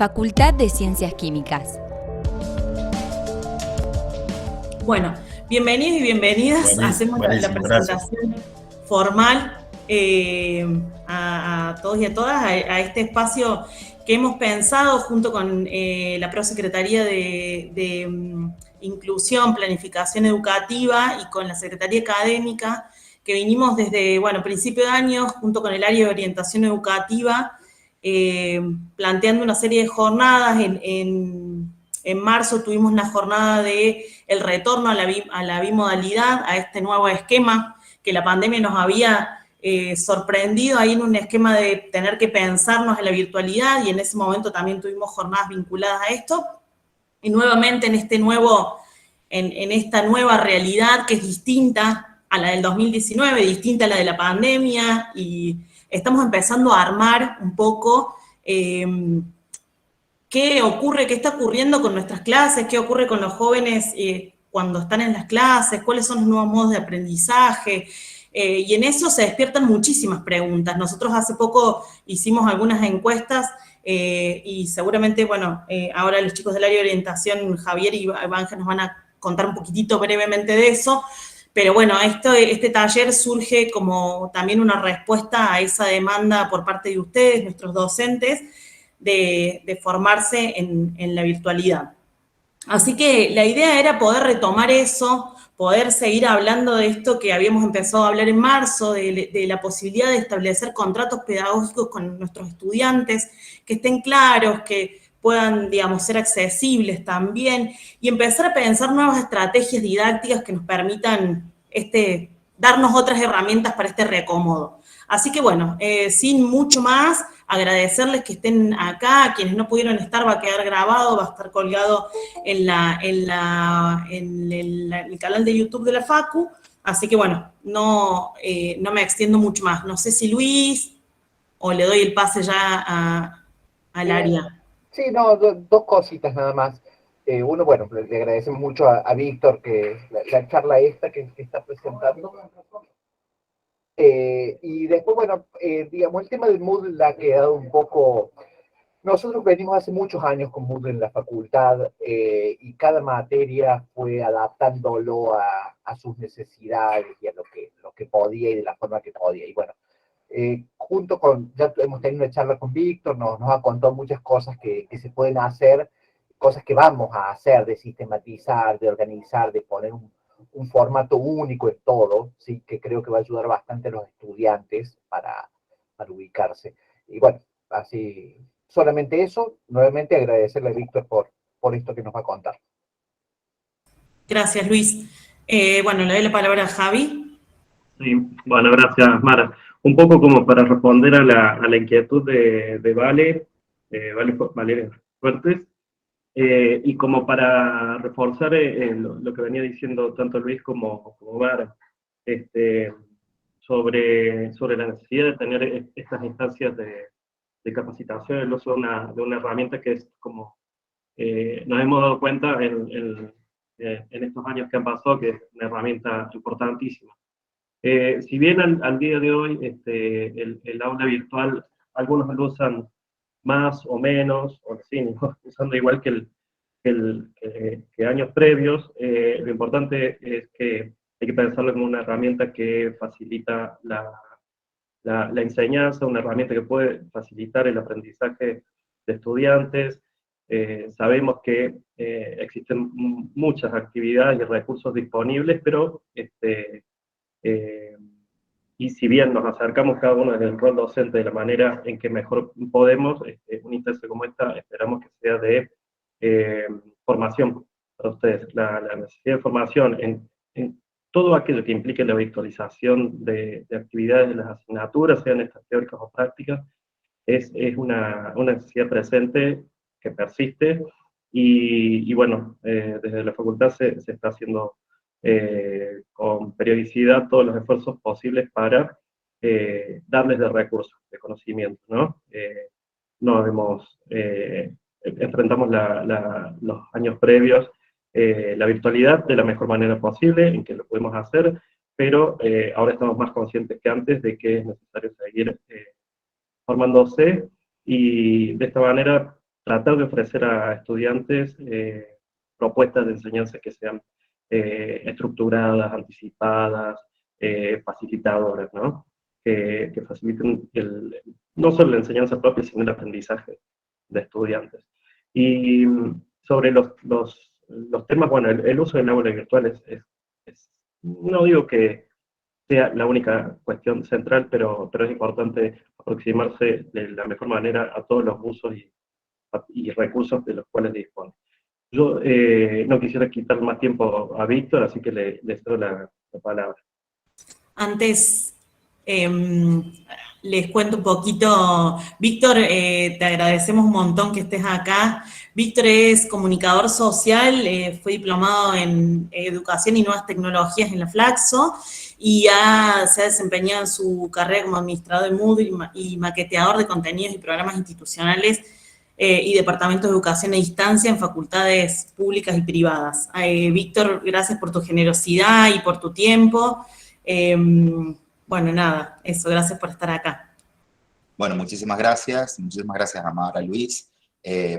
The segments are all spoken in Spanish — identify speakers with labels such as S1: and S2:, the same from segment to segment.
S1: Facultad de Ciencias Químicas.
S2: Bueno, bienvenidos y bienvenidas.
S3: Buenísimo,
S2: Hacemos la presentación formal a todos y a todas a este espacio que hemos pensado junto con la Prosecretaría de Inclusión, Planificación Educativa y con la Secretaría Académica, que vinimos desde, principio de año junto con el área de orientación educativa, planteando una serie de jornadas. En marzo tuvimos la jornada de el retorno a la bimodalidad, a este nuevo esquema que la pandemia nos había sorprendido ahí en un esquema de tener que pensarnos en la virtualidad, y en ese momento también tuvimos jornadas vinculadas a esto. Y nuevamente en esta nueva realidad que es distinta a la del 2019, distinta a la de la pandemia, y estamos empezando a armar un poco qué está ocurriendo con nuestras clases, qué ocurre con los jóvenes cuando están en las clases, cuáles son los nuevos modos de aprendizaje, y en eso se despiertan muchísimas preguntas. Nosotros hace poco hicimos algunas encuestas y seguramente, ahora los chicos del área de orientación, Javier y Ángel, nos van a contar un poquitito brevemente de eso, pero bueno, este taller surge como también una respuesta a esa demanda por parte de ustedes, nuestros docentes, de formarse en la virtualidad. Así que la idea era poder retomar eso, poder seguir hablando de esto que habíamos empezado a hablar en marzo, de la posibilidad de establecer contratos pedagógicos con nuestros estudiantes, que estén claros, que puedan, ser accesibles también, y empezar a pensar nuevas estrategias didácticas que nos permitan darnos otras herramientas para este reacomodo. Así que sin mucho más, agradecerles que estén acá. A quienes no pudieron estar, va a quedar grabado, va a estar colgado en el canal de YouTube de la Facu. Así que no me extiendo mucho más. No sé si Luis, o le doy el pase ya al área.
S3: Sí, no, dos cositas nada más. Uno, le agradecemos mucho a Víctor que la charla esta que está presentando. Y después, digamos, el tema del Moodle ha quedado un poco... Nosotros venimos hace muchos años con Moodle en la facultad y cada materia fue adaptándolo a sus necesidades y a lo que podía y de la forma que podía. Y junto con, ya hemos tenido una charla con Víctor, nos ha contado muchas cosas que se pueden hacer, cosas que vamos a hacer, de sistematizar, de organizar, de poner un formato único en todo, ¿sí? Que creo que va a ayudar bastante a los estudiantes para ubicarse. Y así, solamente eso, nuevamente agradecerle a Víctor por esto que nos va a contar.
S2: Gracias, Luis. Le doy la palabra a Javi.
S4: Sí, gracias, Mara. Un poco como para responder a la inquietud de Vale Fuertes, y como para reforzar lo que venía diciendo tanto Luis como Mara, sobre la necesidad de tener estas instancias de capacitación, el uso de una herramienta que es como nos hemos dado cuenta en estos años que han pasado, que es una herramienta importantísima. Si bien al día de hoy el aula virtual, algunos lo usan más o menos, o sí, usando igual que años previos, lo importante es que hay que pensarlo como una herramienta que facilita la enseñanza, una herramienta que puede facilitar el aprendizaje de estudiantes. Sabemos que existen muchas actividades y recursos disponibles, pero y si bien nos acercamos cada uno desde el rol docente de la manera en que mejor podemos, una instancia como esta esperamos que sea de formación para ustedes. La necesidad de formación en todo aquello que implique la virtualización de actividades de las asignaturas, sean estas teóricas o prácticas, es una necesidad presente que persiste, y desde la facultad se está haciendo con periodicidad todos los esfuerzos posibles para darles de recursos, de conocimiento, ¿no? Enfrentamos los años previos la virtualidad de la mejor manera posible, en que lo podemos hacer, pero ahora estamos más conscientes que antes de que es necesario seguir formándose, y de esta manera tratar de ofrecer a estudiantes propuestas de enseñanza que sean estructuradas, anticipadas, facilitadoras, ¿no? Que faciliten no solo la enseñanza propia, sino el aprendizaje de estudiantes. Y sobre los temas, bueno, el uso del aula virtual no digo que sea la única cuestión central, pero es importante aproximarse de la mejor manera a todos los usos y recursos de los cuales dispone. Yo no quisiera quitar más tiempo a Víctor, así que le cedo la palabra.
S2: Antes, les cuento un poquito. Víctor, te agradecemos un montón que estés acá. Víctor es comunicador social, fue diplomado en Educación y Nuevas Tecnologías en la Flaxo y se ha desempeñado en su carrera como administrador de Moodle y maqueteador de contenidos y programas institucionales y departamentos de educación a distancia en facultades públicas y privadas. Víctor, gracias por tu generosidad y por tu tiempo. Bueno, nada, eso, gracias por estar acá.
S5: Bueno, muchísimas gracias a Mara, Luis,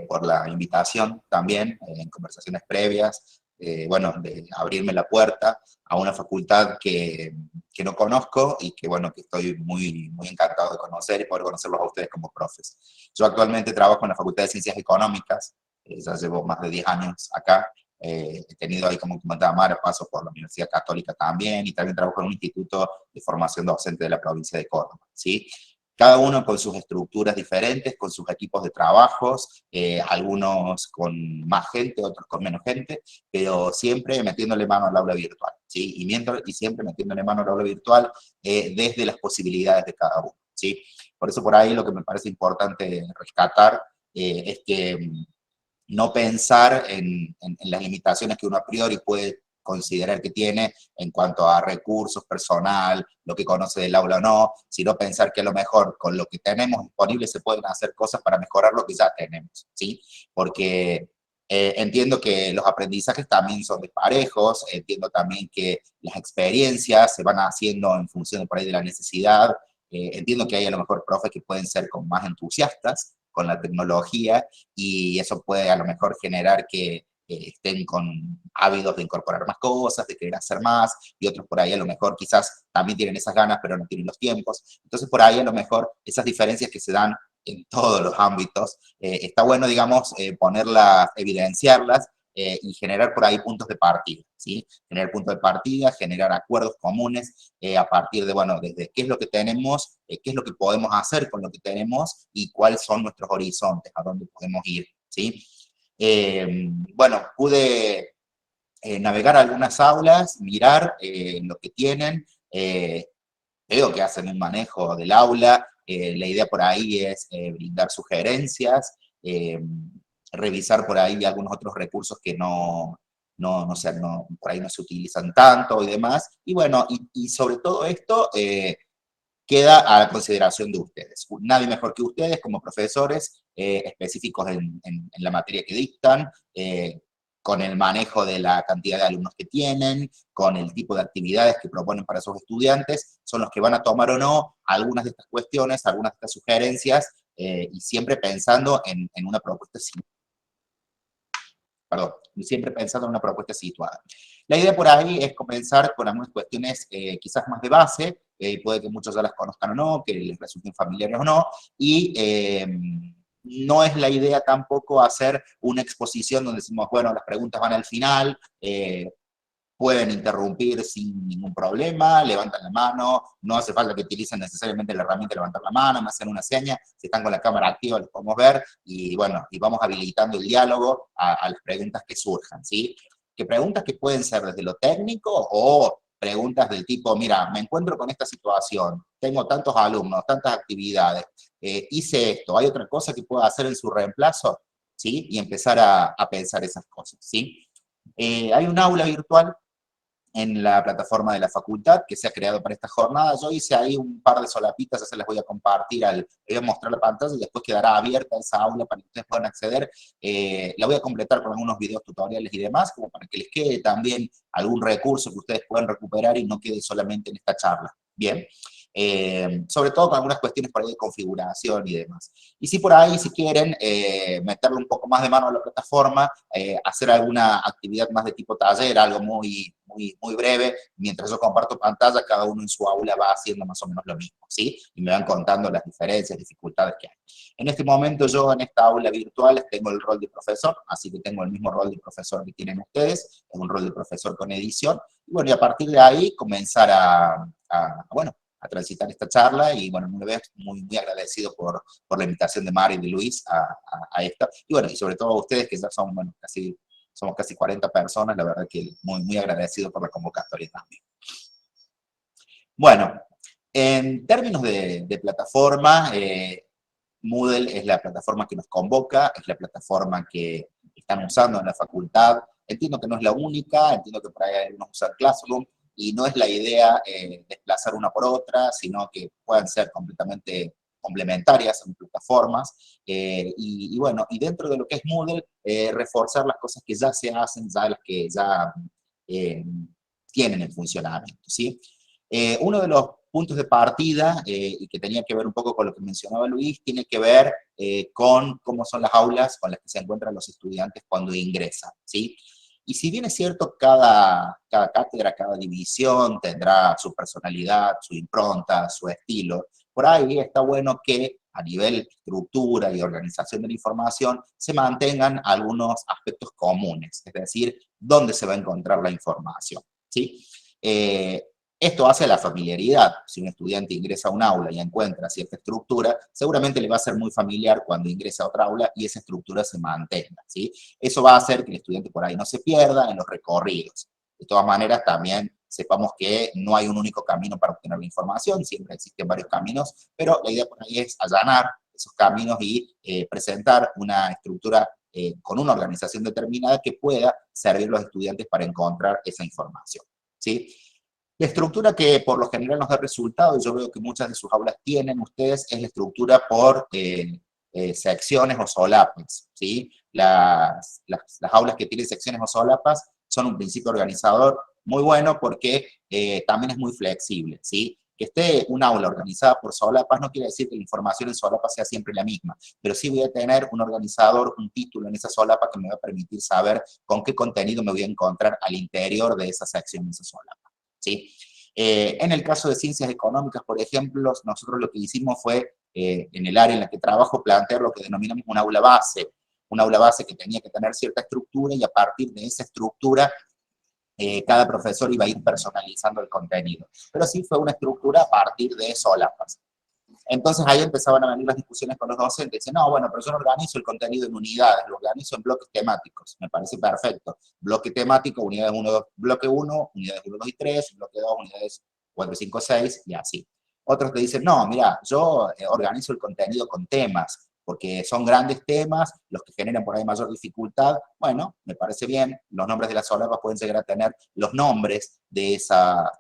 S5: por la invitación también, en conversaciones previas, bueno, de abrirme la puerta a una facultad que no conozco y que, bueno, que estoy muy encantado de conocer y poder conocerlos a ustedes como profes. Yo actualmente trabajo en la Facultad de Ciencias Económicas, ya llevo más de 10 años acá. He tenido ahí, como comentaba Mara, paso por la Universidad Católica también, y también trabajo en un instituto de formación docente de la provincia de Córdoba, ¿sí? Cada uno con sus estructuras diferentes, con sus equipos de trabajos, algunos con más gente, otros con menos gente, pero siempre metiéndole mano al aula virtual, ¿sí? Y siempre metiéndole mano al aula virtual desde las posibilidades de cada uno, ¿sí? Por eso por ahí lo que me parece importante rescatar es que no pensar en las limitaciones que uno a priori puede considerar que tiene en cuanto a recursos, personal, lo que conoce del aula o no, sino pensar que a lo mejor con lo que tenemos disponible se pueden hacer cosas para mejorar lo que ya tenemos, ¿sí? Porque entiendo que los aprendizajes también son disparejos, entiendo también que las experiencias se van haciendo en función por ahí de la necesidad, entiendo que hay a lo mejor profes que pueden ser como más entusiastas con la tecnología, y eso puede a lo mejor generar que estén con ávidos de incorporar más cosas, de querer hacer más, y otros por ahí a lo mejor quizás también tienen esas ganas, pero no tienen los tiempos. Entonces por ahí a lo mejor esas diferencias que se dan en todos los ámbitos, está bueno, digamos, ponerlas, evidenciarlas, y generar por ahí puntos de partida, ¿sí? Generar puntos de partida, generar acuerdos comunes a partir de, bueno, desde qué es lo que tenemos, qué es lo que podemos hacer con lo que tenemos y cuáles son nuestros horizontes, a dónde podemos ir, ¿sí? Bueno, pude navegar algunas aulas, mirar lo que tienen, veo que hacen un manejo del aula, la idea por ahí es brindar sugerencias, revisar por ahí algunos otros recursos que por ahí no se utilizan tanto y demás, y bueno, y sobre todo esto queda a la consideración de ustedes. Nadie mejor que ustedes como profesores específicos en la materia que dictan, con el manejo de la cantidad de alumnos que tienen, con el tipo de actividades que proponen para sus estudiantes, son los que van a tomar o no algunas de estas cuestiones, algunas de estas sugerencias, y siempre pensando en una propuesta situada. La idea por ahí es comenzar con algunas cuestiones quizás más de base, puede que muchos ya las conozcan o no, que les resulten familiares o no, y no es la idea tampoco hacer una exposición donde decimos, bueno, las preguntas van al final, pueden interrumpir sin ningún problema, levantan la mano, no hace falta que utilicen necesariamente la herramienta de levantar la mano, me hacen una seña, si están con la cámara activa los podemos ver, y bueno, y vamos habilitando el diálogo a las preguntas que surjan, ¿sí? Que preguntas que pueden ser desde lo técnico o preguntas del tipo, mira, me encuentro con esta situación, tengo tantos alumnos, tantas actividades, hice esto, ¿hay otra cosa que pueda hacer en su reemplazo? ¿Sí? Y empezar a pensar esas cosas, ¿sí? Hay un aula virtual en la plataforma de la facultad que se ha creado para esta jornada. Yo hice ahí un par de solapitas, ya se las voy a compartir, les voy a mostrar la pantalla y después quedará abierta esa aula para que ustedes puedan acceder. La voy a completar con algunos videos tutoriales y demás, como para que les quede también algún recurso que ustedes puedan recuperar y no quede solamente en esta charla. Bien, sobre todo con algunas cuestiones por ahí de configuración y demás. Y si por ahí, si quieren, meterle un poco más de mano a la plataforma, hacer alguna actividad más de tipo taller, algo muy breve, mientras yo comparto pantalla, cada uno en su aula va haciendo más o menos lo mismo, ¿sí? Y me van contando las diferencias, dificultades que hay. En este momento yo en esta aula virtual tengo el rol de profesor, así que tengo el mismo rol de profesor que tienen ustedes, es un rol de profesor con edición, y bueno, y a partir de ahí comenzar bueno, a transitar esta charla, y bueno, una vez muy agradecido por la invitación de Mari y de Luis a esta, y bueno, y sobre todo a ustedes que ya son, bueno, somos casi 40 personas, la verdad que muy agradecido por la convocatoria también. Bueno, en términos de plataforma, Moodle es la plataforma que nos convoca, es la plataforma que están usando en la facultad. Entiendo que no es la única, entiendo que por ahí algunos usan Classroom, y no es la idea desplazar una por otra, sino que puedan ser completamente complementarias en plataformas, y bueno, y dentro de lo que es Moodle, reforzar las cosas que ya se hacen, ya las que ya tienen en funcionamiento, ¿sí? Uno de los puntos de partida, y que tenía que ver un poco con lo que mencionaba Luis, tiene que ver con cómo son las aulas con las que se encuentran los estudiantes cuando ingresan, ¿sí? Y si bien es cierto, cada cátedra, cada división tendrá su personalidad, su impronta, su estilo, por ahí está bueno que a nivel estructura y organización de la información se mantengan algunos aspectos comunes, es decir, dónde se va a encontrar la información, ¿sí? Esto hace la familiaridad. Si un estudiante ingresa a un aula y encuentra cierta estructura, seguramente le va a ser muy familiar cuando ingresa a otra aula y esa estructura se mantenga, ¿sí? Eso va a hacer que el estudiante por ahí no se pierda en los recorridos. De todas maneras, también sepamos que no hay un único camino para obtener la información, siempre existen varios caminos, pero la idea por ahí es allanar esos caminos y presentar una estructura con una organización determinada que pueda servir a los estudiantes para encontrar esa información, ¿sí? La estructura que por lo general nos da resultado, y yo veo que muchas de sus aulas tienen ustedes, es la estructura por secciones o solapas, ¿sí? Las aulas que tienen secciones o solapas son un principio organizador muy bueno porque también es muy flexible, ¿sí? Que esté una aula organizada por solapas no quiere decir que la información en solapas sea siempre la misma, pero sí voy a tener un organizador, un título en esa solapa que me va a permitir saber con qué contenido me voy a encontrar al interior de esa sección, de esa solapa, ¿sí? En el caso de ciencias económicas, por ejemplo, nosotros lo que hicimos fue, en el área en la que trabajo, plantear lo que denominamos un aula base que tenía que tener cierta estructura, y a partir de esa estructura, cada profesor iba a ir personalizando el contenido. Pero sí fue una estructura a partir de solapas. Entonces ahí empezaban a venir las discusiones con los docentes. Dicen, no, bueno, pero yo no organizo el contenido en unidades, lo organizo en bloques temáticos. Me parece perfecto. Bloque temático, unidades 1, 2, bloque 1, unidades 1, 2 y 3, bloque 2, unidades 4, 5, 6, y así. Otros te dicen, no, mira, yo organizo el contenido con temas, porque son grandes temas, los que generan por ahí mayor dificultad. Bueno, me parece bien, los nombres de las solapas pueden llegar a tener los nombres de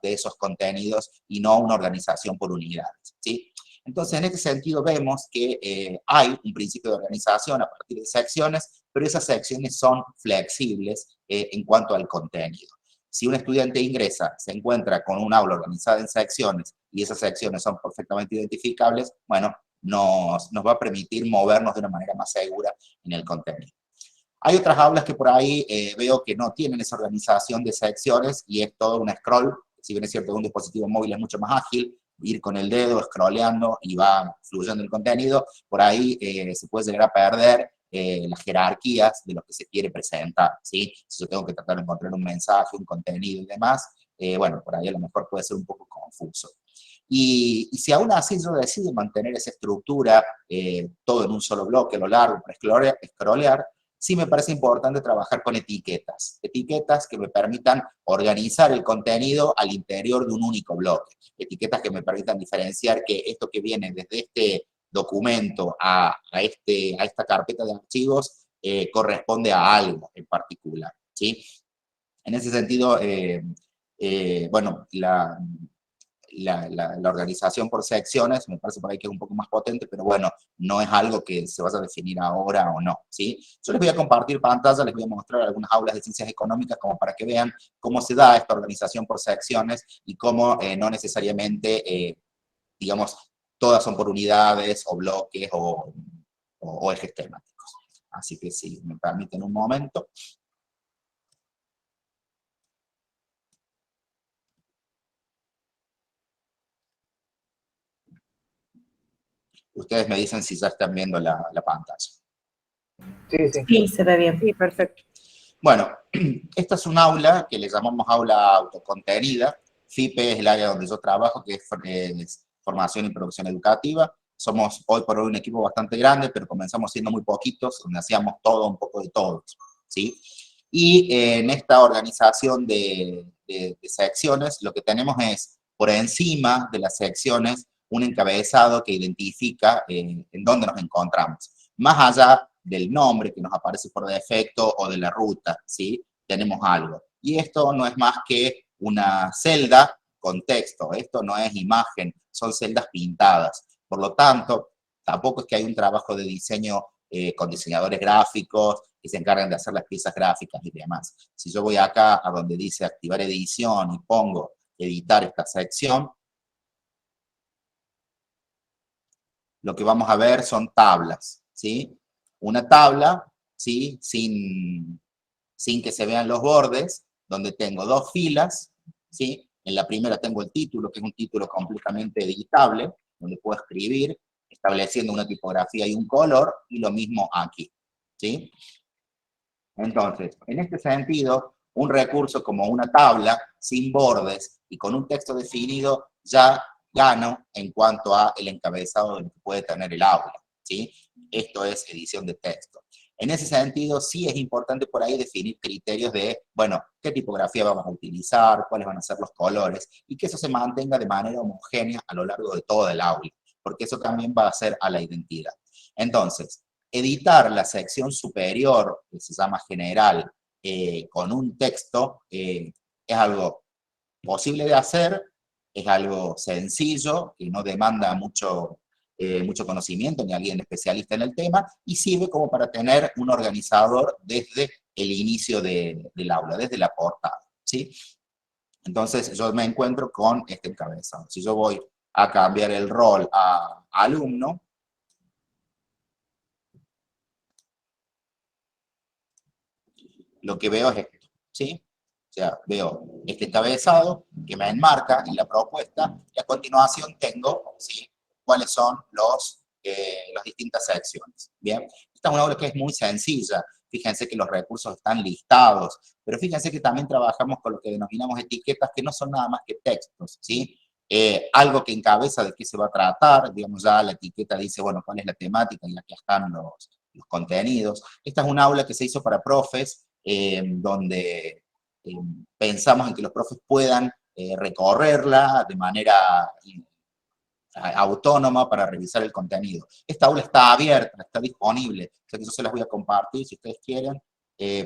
S5: esos contenidos y no una organización por unidades, ¿sí? Entonces, en este sentido vemos que hay un principio de organización a partir de secciones, pero esas secciones son flexibles en cuanto al contenido. Si un estudiante ingresa, se encuentra con un aula organizada en secciones y esas secciones son perfectamente identificables, bueno, nos va a permitir movernos de una manera más segura en el contenido. Hay otras aulas que por ahí veo que no tienen esa organización de secciones y es todo un scroll. Si bien es cierto que un dispositivo móvil es mucho más ágil, ir con el dedo, scrolleando y va fluyendo el contenido, por ahí se puede llegar a perder las jerarquías de lo que se quiere presentar, ¿sí? Si yo tengo que tratar de encontrar un mensaje, un contenido y demás, bueno, por ahí a lo mejor puede ser un poco confuso. Y si aún así yo decido mantener esa estructura, todo en un solo bloque, a lo largo, para scrollear, sí me parece importante trabajar con etiquetas. Etiquetas que me permitan organizar el contenido al interior de un único bloque. Etiquetas que me permitan diferenciar que esto que viene desde este documento a esta carpeta de archivos corresponde a algo en particular, ¿sí? En ese sentido, bueno, la organización por secciones me parece por ahí que es un poco más potente, pero bueno, no es algo que se vaya a definir ahora o no, ¿sí? Yo les voy a compartir pantalla, les voy a mostrar algunas aulas de ciencias económicas como para que vean cómo se da esta organización por secciones y cómo no necesariamente digamos, todas son por unidades o bloques o ejes temáticos. Así que si me permiten un momento. Ustedes me dicen si ya están viendo la pantalla.
S3: Sí, sí.
S2: Sí, se ve bien.
S6: Sí, perfecto.
S5: Bueno, esta es un aula que le llamamos aula autocontenida. FIPE es el área donde yo trabajo, que es formación y producción educativa. Somos hoy por hoy un equipo bastante grande, pero comenzamos siendo muy poquitos, donde hacíamos todo, un poco de todo, ¿sí? Y en esta organización de secciones, lo que tenemos es, por encima de las secciones, un encabezado que identifica en dónde nos encontramos. Más allá del nombre que nos aparece por defecto o de la ruta, ¿sí? Tenemos algo. Y esto no es más que una celda con texto. Esto no es imagen, son celdas pintadas. Por lo tanto, tampoco es que hay un trabajo de diseño con diseñadores gráficos que se encargan de hacer las piezas gráficas y demás. Si yo voy acá a donde dice activar edición y pongo editar esta sección, lo que vamos a ver son tablas, ¿sí? Una tabla, ¿sí? Sin que se vean los bordes, donde tengo dos filas, ¿sí? En la primera tengo el título, que es un título completamente editable, donde puedo escribir, estableciendo una tipografía y un color, y lo mismo aquí, ¿sí? Entonces, en este sentido, un recurso como una tabla, sin bordes y con un texto definido, ya gano en cuanto a el encabezado de lo que puede tener el aula, ¿sí? Esto es edición de texto. En ese sentido, sí es importante por ahí definir criterios de, bueno, qué tipografía vamos a utilizar, cuáles van a ser los colores, y que eso se mantenga de manera homogénea a lo largo de todo el aula, porque eso también va a ser a la identidad. Entonces, editar la sección superior, que se llama general, con un texto, es algo posible de hacer, es algo sencillo, que no demanda mucho conocimiento, ni alguien especialista en el tema, y sirve como para tener un organizador desde el inicio del aula, desde la portada, ¿sí? Entonces yo me encuentro con este encabezado. Si yo voy a cambiar el rol a alumno, lo que veo es esto, ¿sí? O sea, veo este encabezado que me enmarca en la propuesta y a continuación tengo, ¿sí? Cuáles son las distintas secciones, ¿bien? Esta es una obra que es muy sencilla. Fíjense que los recursos están listados, pero fíjense que también trabajamos con lo que denominamos etiquetas que no son nada más que textos, ¿sí? Algo que encabeza de qué se va a tratar, digamos ya la etiqueta dice, bueno, cuál es la temática y aquí están los contenidos. Esta es un aula que se hizo para profes, donde pensamos en que los profes puedan recorrerla de manera autónoma para revisar el contenido. Esta aula está abierta, está disponible, o sea que yo se las voy a compartir, si ustedes quieren,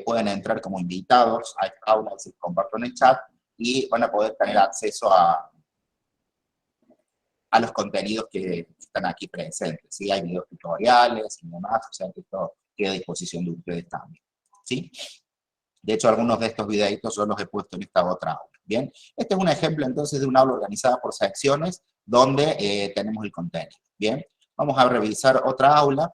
S5: pueden entrar como invitados a esta aula, se los comparto en el chat, y van a poder tener acceso a los contenidos que están aquí presentes, ¿sí? Hay videos tutoriales y demás, o sea que esto queda a disposición de ustedes también, ¿sí? De hecho, algunos de estos videitos yo los he puesto en esta otra aula, ¿bien? Este es un ejemplo, entonces, de una aula organizada por secciones, donde tenemos el contenido, ¿bien? Vamos a revisar otra aula.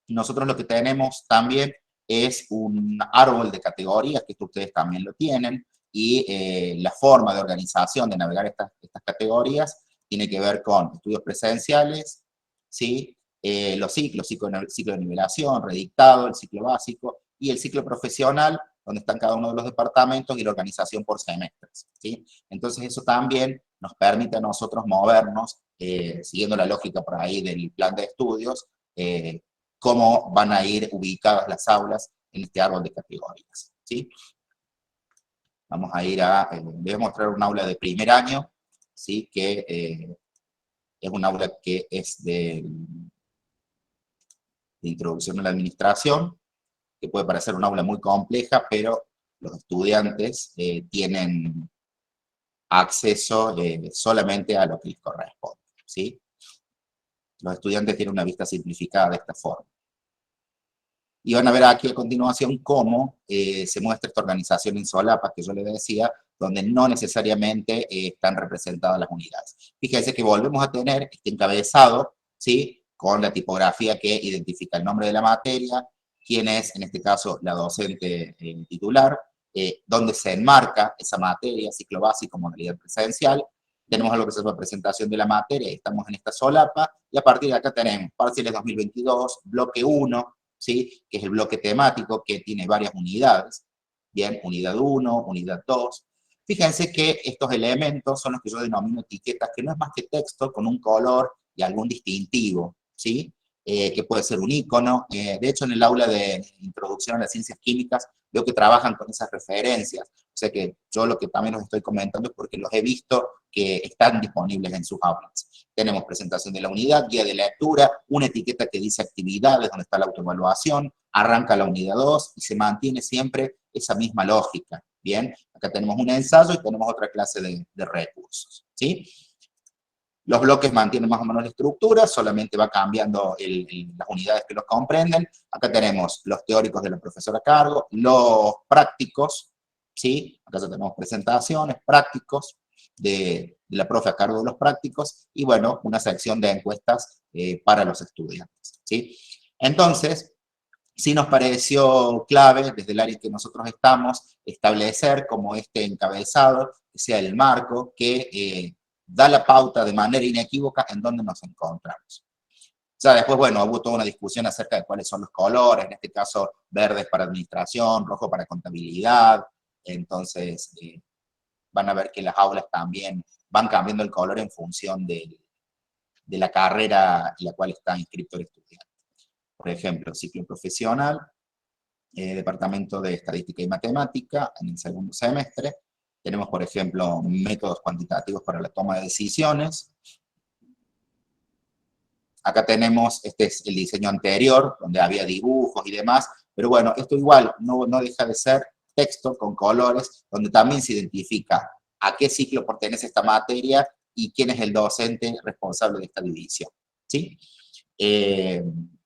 S5: Nosotros lo que tenemos también es un árbol de categorías, que ustedes también lo tienen, y la forma de organización, de navegar estas categorías, tiene que ver con estudios presenciales, ¿sí? Los ciclos, ciclo de nivelación, redictado, el ciclo básico, y el ciclo profesional, donde están cada uno de los departamentos, y la organización por semestres, ¿sí? Entonces eso también nos permite a nosotros movernos, siguiendo la lógica por ahí del plan de estudios, cómo van a ir ubicadas las aulas en este árbol de categorías, ¿sí? Vamos a ir les voy a mostrar un aula de primer año, ¿sí? Que es un aula que es de introducción a la administración, que puede parecer un aula muy compleja, pero los estudiantes tienen acceso solamente a lo que les corresponde, ¿sí? Los estudiantes tienen una vista simplificada de esta forma. Y van a ver aquí a continuación cómo se muestra esta organización en solapas que yo les decía, donde no necesariamente están representadas las unidades. Fíjense que volvemos a tener este encabezado, ¿sí?, con la tipografía que identifica el nombre de la materia, quién es, en este caso, la docente titular, dónde se enmarca esa materia, ciclo básico, modalidad presencial. Tenemos algo que se llama presentación de la materia, estamos en esta solapa, y a partir de acá tenemos parciales 2022, bloque 1, ¿sí?, que es el bloque temático que tiene varias unidades. Bien, unidad 1, unidad 2. Fíjense que estos elementos son los que yo denomino etiquetas, que no es más que texto con un color y algún distintivo, ¿sí? Que puede ser un icono. De hecho, en el aula de introducción a las ciencias químicas, veo que trabajan con esas referencias. O sea que yo lo que también os estoy comentando es porque los he visto que están disponibles en sus aulas. Tenemos presentación de la unidad, guía de lectura, una etiqueta que dice actividades, donde está la autoevaluación, arranca la unidad 2 y se mantiene siempre esa misma lógica. Bien, acá tenemos un ensayo y tenemos otra clase de recursos, ¿sí? Los bloques mantienen más o menos la estructura, solamente va cambiando las unidades que los comprenden. Acá tenemos los teóricos de la profesora a cargo, los prácticos, ¿sí? Acá ya tenemos presentaciones, prácticos, de la profe a cargo de los prácticos, y bueno, una sección de encuestas para los estudiantes, ¿sí? Entonces, sí nos pareció clave, desde el área en que nosotros estamos, establecer como este encabezado, que sea el marco, que da la pauta de manera inequívoca en dónde nos encontramos. Ya después, bueno, hubo toda una discusión acerca de cuáles son los colores, en este caso, verdes para administración, rojo para contabilidad, entonces van a ver que las aulas también van cambiando el color en función de la carrera en la cual está inscrito el estudiante. Por ejemplo, ciclo profesional, departamento de estadística y matemática, en el segundo semestre. Tenemos, por ejemplo, métodos cuantitativos para la toma de decisiones. Acá tenemos, este es el diseño anterior, donde había dibujos y demás, pero bueno, esto igual no deja de ser texto con colores, donde también se identifica a qué ciclo pertenece esta materia y quién es el docente responsable de esta división, ¿sí?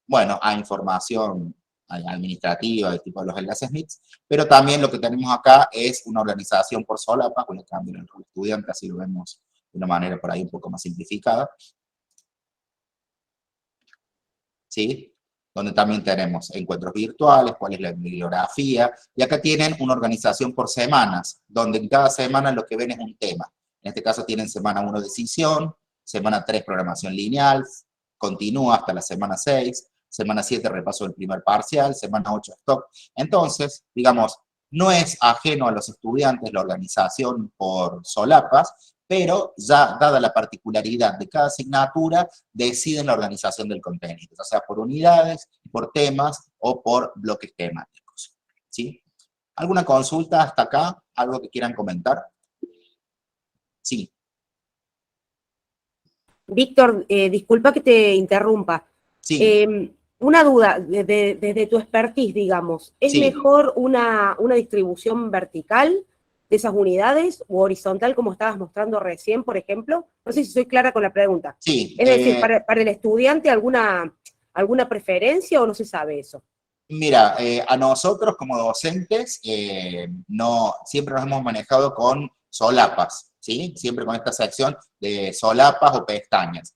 S5: Bueno, hay información administrativa, el tipo de los enlaces MITS, pero también lo que tenemos acá es una organización por solapa, con el cambio en el rol estudiante, así lo vemos de una manera por ahí un poco más simplificada, ¿sí? Donde también tenemos encuentros virtuales, cuál es la bibliografía, y acá tienen una organización por semanas, donde en cada semana lo que ven es un tema. En este caso tienen semana 1 decisión, semana 3 programación lineal, continúa hasta la semana 6, semana 7 repaso del primer parcial, semana 8 stock. Entonces, digamos, no es ajeno a los estudiantes la organización por solapas, pero ya dada la particularidad de cada asignatura, deciden la organización del contenido, ya sea por unidades, por temas o por bloques temáticos, ¿sí? ¿Alguna consulta hasta acá? ¿Algo que quieran comentar? Sí.
S6: Víctor, disculpa que te interrumpa.
S5: Sí.
S6: Una duda, desde tu expertise, digamos, ¿es
S5: Sí.
S6: mejor una distribución vertical de esas unidades o horizontal, como estabas mostrando recién, por ejemplo? No sé si soy clara con la pregunta.
S5: Sí.
S6: Es decir, para el estudiante, ¿alguna preferencia o no se sabe eso?
S5: Mira, a nosotros como docentes, siempre nos hemos manejado con solapas, ¿sí? Siempre con esta sección de solapas o pestañas.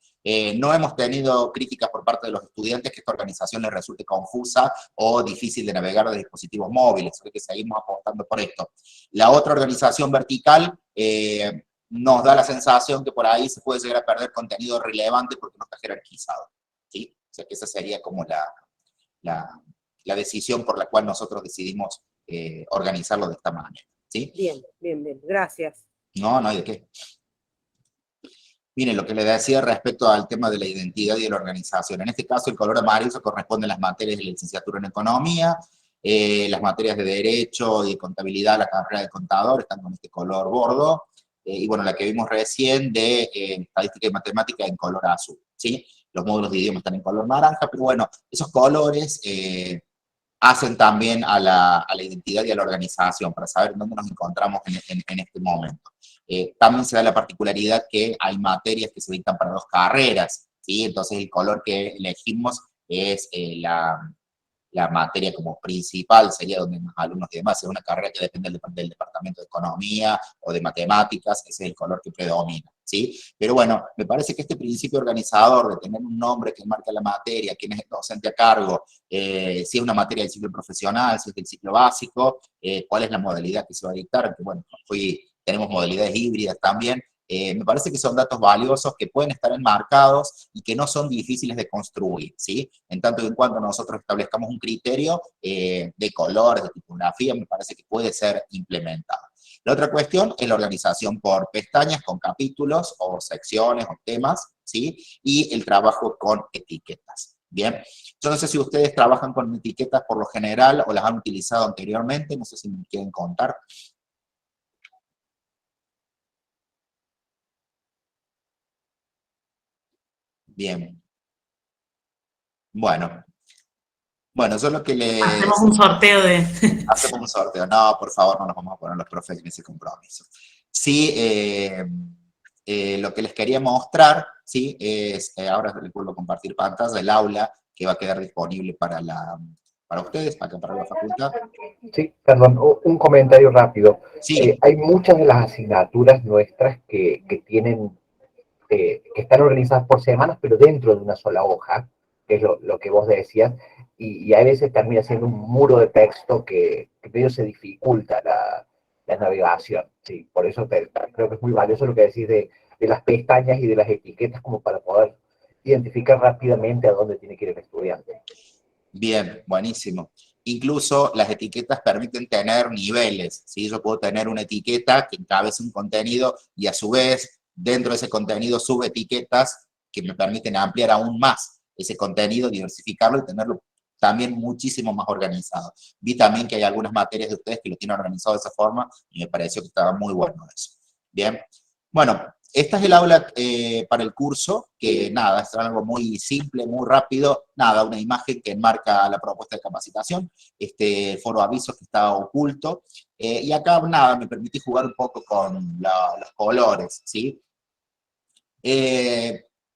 S5: No hemos tenido críticas por parte de los estudiantes que esta organización les resulte confusa o difícil de navegar de dispositivos móviles, así que seguimos apostando por esto. La otra organización vertical nos da la sensación que por ahí se puede llegar a perder contenido relevante porque no está jerarquizado, ¿sí? O sea que esa sería como la decisión por la cual nosotros decidimos organizarlo de esta manera, ¿sí?
S6: Bien, bien, bien, gracias.
S5: No hay de qué. Miren, lo que les decía respecto al tema de la identidad y de la organización. En este caso, el color amarillo corresponde a las materias de la licenciatura en Economía, las materias de Derecho y de Contabilidad, la carrera de Contador, están con este color bordo, y bueno, la que vimos recién de Estadística y Matemática en color azul, ¿sí? Los módulos de idioma están en color naranja, pero bueno, esos colores hacen también a la identidad y a la organización, para saber dónde nos encontramos en este momento. También se da la particularidad que hay materias que se dictan para 2 carreras, ¿sí? Entonces el color que elegimos es la materia como principal sería donde más alumnos y demás, es una carrera que depende del departamento de economía o de matemáticas, ese es el color que predomina, ¿sí? Pero bueno, me parece que este principio organizador de tener un nombre que marca la materia, quién es el docente a cargo, si es una materia del ciclo profesional, si es del ciclo básico, cuál es la modalidad que se va a dictar, que bueno, tenemos modalidades híbridas también. Me parece que son datos valiosos que pueden estar enmarcados y que no son difíciles de construir, ¿sí? En tanto y en cuanto nosotros establezcamos un criterio de colores, de tipografía, me parece que puede ser implementado. La otra cuestión es la organización por pestañas con capítulos o secciones o temas, ¿sí? Y el trabajo con etiquetas. Bien, yo no sé si ustedes trabajan con etiquetas por lo general o las han utilizado anteriormente, no sé si me quieren contar. Bien. Bueno, yo lo que
S2: Hacemos un sorteo de...
S5: hacemos un sorteo. No, por favor, no nos vamos a poner los profes en ese compromiso. Sí, lo que les quería mostrar, ¿sí? Es, ahora les vuelvo a compartir pantalla, el aula que va a quedar disponible para ustedes, acá para la facultad.
S3: Sí, perdón, un comentario rápido.
S5: Sí.
S3: Hay muchas de las asignaturas nuestras que tienen, que están organizadas por semanas, pero dentro de una sola hoja, que es lo que vos decías, y a veces termina siendo un muro de texto que medio se dificulta la navegación. Sí, por eso creo que es muy valioso lo que decís de las pestañas y de las etiquetas como para poder identificar rápidamente a dónde tiene que ir el estudiante.
S5: Bien, buenísimo. Incluso las etiquetas permiten tener niveles, ¿sí? Yo puedo tener una etiqueta que encabece un contenido y a su vez, dentro de ese contenido, subetiquetas que me permiten ampliar aún más ese contenido, diversificarlo y tenerlo también muchísimo más organizado. Vi también que hay algunas materias de ustedes que lo tienen organizado de esa forma y me pareció que estaba muy bueno eso. Bien, bueno, esta es el aula para el curso, que nada, es algo muy simple, muy rápido, nada, una imagen que enmarca la propuesta de capacitación, este foro avisos que está oculto, y acá nada, me permití jugar un poco con los colores, ¿sí?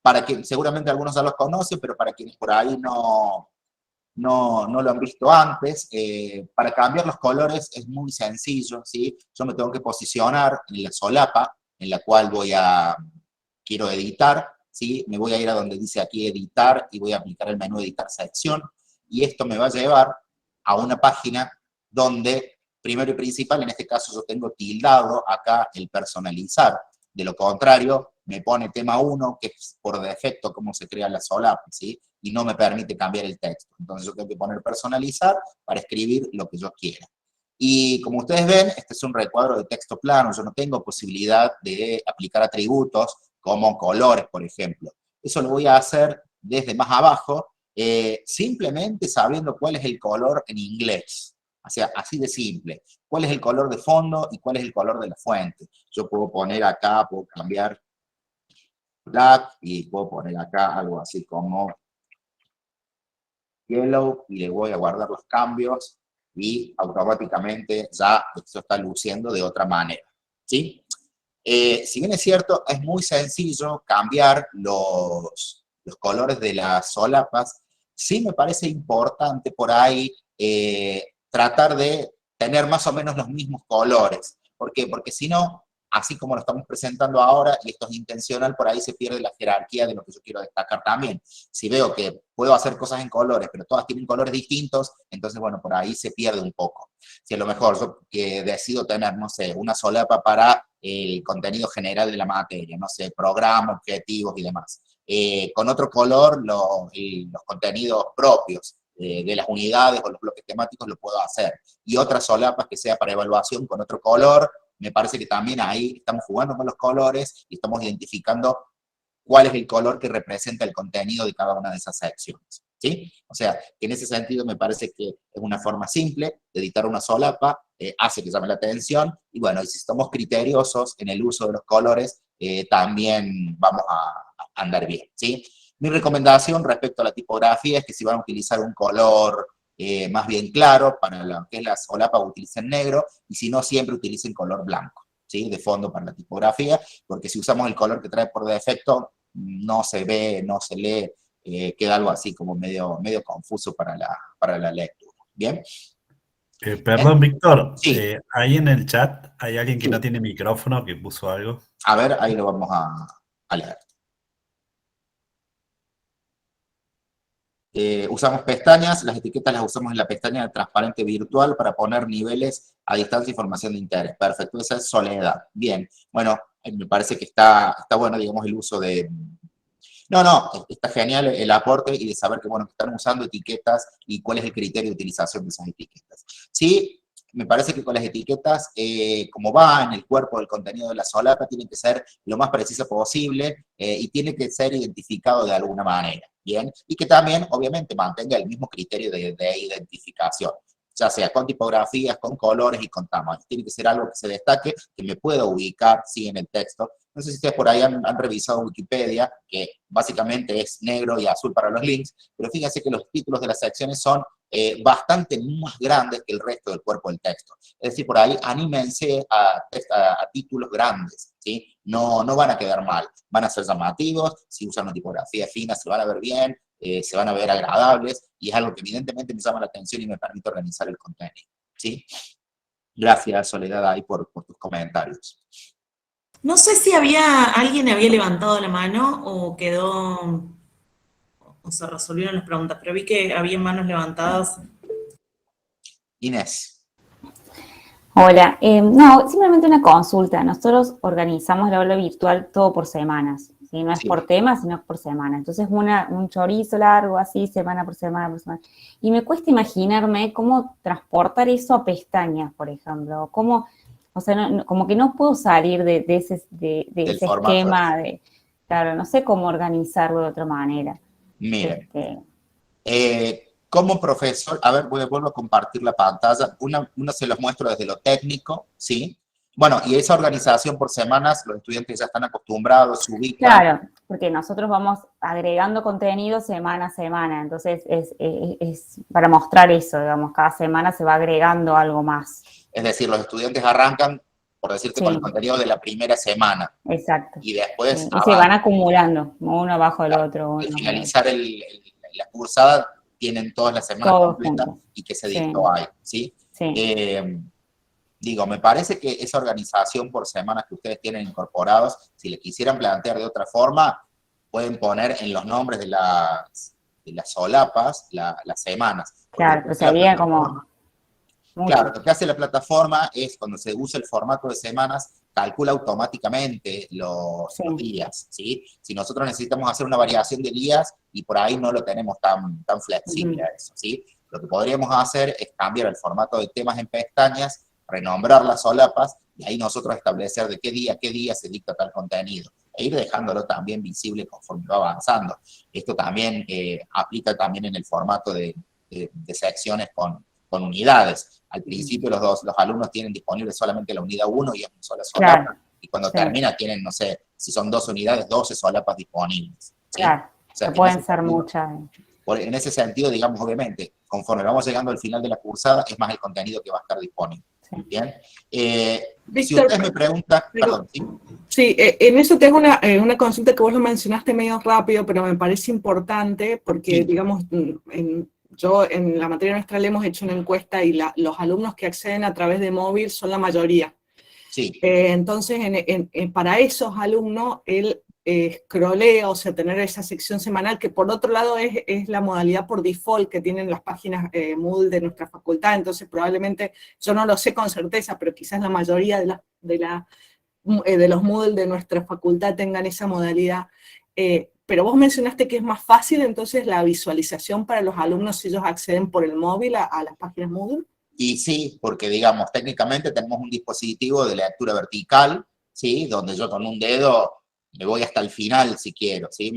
S5: Para que seguramente algunos ya los conocen, pero para quienes por ahí no lo han visto antes, para cambiar los colores es muy sencillo, ¿sí? Yo me tengo que posicionar en la solapa, en la cual quiero editar, ¿sí? Me voy a ir a donde dice aquí editar y voy a aplicar el menú editar sección, y esto me va a llevar a una página donde, primero y principal, en este caso yo tengo tildado acá el personalizar, de lo contrario, me pone tema 1, que es por defecto cómo se crea la solapa, ¿sí? Y no me permite cambiar el texto. Entonces yo tengo que poner personalizar para escribir lo que yo quiera. Y como ustedes ven, este es un recuadro de texto plano, yo no tengo posibilidad de aplicar atributos como colores, por ejemplo. Eso lo voy a hacer desde más abajo, simplemente sabiendo cuál es el color en inglés. O sea, así de simple. ¿Cuál es el color de fondo y cuál es el color de la fuente? Yo puedo poner acá, puedo cambiar black y puedo poner acá algo así como yellow y le voy a guardar los cambios y automáticamente ya esto está luciendo de otra manera, ¿sí? Si bien es cierto, es muy sencillo cambiar los colores de las solapas, sí me parece importante por ahí tratar de tener más o menos los mismos colores. ¿Por qué? Porque si no, así como lo estamos presentando ahora, y esto es intencional, por ahí se pierde la jerarquía de lo que yo quiero destacar también. Si veo que puedo hacer cosas en colores, pero todas tienen colores distintos, entonces, bueno, por ahí se pierde un poco. Si a lo mejor yo decido tener, no sé, una solapa para el contenido general de la materia, no sé, programa, objetivos y demás. Con otro color, los contenidos propios de las unidades o los bloques temáticos lo puedo hacer. Y otras solapas que sea para evaluación con otro color. Me parece que también ahí estamos jugando con los colores y estamos identificando cuál es el color que representa el contenido de cada una de esas secciones, ¿sí? O sea, que en ese sentido me parece que es una forma simple de editar una solapa, hace que llame la atención, y bueno, y si estamos criteriosos en el uso de los colores, también vamos a andar bien, ¿sí? Mi recomendación respecto a la tipografía es que si van a utilizar un color más bien claro, para lo que es la solapa utilicen negro, y si no, siempre utilicen color blanco, ¿sí? De fondo para la tipografía, porque si usamos el color que trae por defecto, no se ve, no se lee queda algo así como medio confuso para la lectura. ¿Bien?
S7: Perdón, Víctor,
S5: Sí.
S7: ahí en el chat hay alguien que
S5: Sí.
S7: no tiene micrófono, que puso algo.
S5: A ver, ahí lo vamos a leer. Usamos pestañas, las etiquetas las usamos en la pestaña de transparente virtual para poner niveles a distancia e información de interés. Perfecto, esa es Soledad. Bien, bueno, me parece que está bueno, digamos, el uso de... No, está genial el aporte y de saber que, bueno, que están usando etiquetas y cuál es el criterio de utilización de esas etiquetas. Sí, me parece que con las etiquetas, como va en el cuerpo del contenido de la solapa, tienen que ser lo más precisa posible y tiene que ser identificado de alguna manera, ¿bien? Y que también, obviamente, mantenga el mismo criterio de identificación, ya sea con tipografías, con colores y con tamaños. Tiene que ser algo que se destaque, que me pueda ubicar, sí, en el texto. No sé si ustedes por ahí han revisado Wikipedia, que básicamente es negro y azul para los links, pero fíjense que los títulos de las secciones son bastante más grandes que el resto del cuerpo del texto. Es decir, por ahí anímense a títulos grandes, ¿sí? No van a quedar mal, van a ser llamativos, si usan una tipografía fina se van a ver bien, se van a ver agradables, y es algo que evidentemente me llama la atención y me permite organizar el contenido, ¿sí? Gracias, Soledad, ahí por tus comentarios.
S2: No sé si alguien había levantado la mano o quedó, o se resolvieron las preguntas, pero vi que había manos levantadas.
S5: Inés.
S1: Hola, no, simplemente una consulta. Nosotros organizamos la aula virtual todo por semanas, ¿sí? No es
S5: Sí.
S1: por temas, sino por semana. Entonces, un chorizo largo, así, semana por semana por semana. Y me cuesta imaginarme cómo transportar eso a pestañas, por ejemplo. Cómo, o sea, como que no puedo salir de ese
S5: formato.
S1: esquema claro, no sé cómo organizarlo de otra manera.
S5: Miren, como profesor, a ver, vuelvo a compartir la pantalla. Uno se los muestro desde lo técnico, ¿sí? Bueno, y esa organización por semanas, los estudiantes ya están acostumbrados, se ubican.
S1: Claro, porque nosotros vamos agregando contenido semana a semana, entonces es para mostrar eso, digamos, cada semana se va agregando algo más.
S5: Es decir, los estudiantes arrancan, por decirte,
S1: Sí.
S5: con el contenido de la primera semana.
S1: Exacto.
S5: Y después
S1: Sí, y se van acumulando, uno abajo del otro.
S5: Al finalizar la cursada, tienen todas las semanas
S1: Todos
S5: completas
S1: juntos.
S5: y que se
S1: Sí.
S5: dictó ahí, ¿sí?
S1: Sí.
S5: Digo, me parece que esa organización por semanas que ustedes tienen incorporados, si le quisieran plantear de otra forma, pueden poner en los nombres de las solapas las semanas.
S1: Claro, pero sería como...
S5: Claro, lo que hace la plataforma es, cuando se usa el formato de semanas, calcula automáticamente los días, ¿sí? Si nosotros necesitamos hacer una variación de días y por ahí no lo tenemos tan flexible a eso, ¿sí? Lo que podríamos hacer es cambiar el formato de temas en pestañas, renombrar las solapas y ahí nosotros establecer de qué día se dicta tal contenido e ir dejándolo también visible conforme va avanzando. Esto también aplica también en el formato de secciones con unidades. Al principio los alumnos tienen disponible solamente la unidad 1 y es una sola solapa. Claro. Y cuando termina tienen, no sé, si son 2 unidades, 12 solapas disponibles. ¿Sí?
S1: Claro,
S5: o sea,
S1: pueden ser muchas.
S5: En ese sentido, digamos, obviamente, conforme vamos llegando al final de la cursada, es más el contenido que va a estar disponible. Sí. ¿Bien?
S8: Víctor,
S5: si ustedes me preguntan... Perdón, ¿sí?
S8: Sí, en eso tengo una consulta que vos lo mencionaste medio rápido, pero me parece importante porque, sí, digamos, yo en la materia nuestra le hemos hecho una encuesta y los alumnos que acceden a través de móvil son la mayoría.
S5: Sí.
S8: Entonces, para esos alumnos, el scrolleo, o sea, tener esa sección semanal, que por otro lado es la modalidad por default que tienen las páginas Moodle de nuestra facultad, entonces probablemente, yo no lo sé con certeza, pero quizás la mayoría de los Moodle de nuestra facultad tengan esa modalidad. Pero vos mencionaste que es más fácil entonces la visualización para los alumnos si ellos acceden por el móvil a las páginas Moodle.
S5: Y sí, porque digamos, técnicamente tenemos un dispositivo de lectura vertical, ¿sí? Donde yo con un dedo me voy hasta el final si quiero, ¿sí?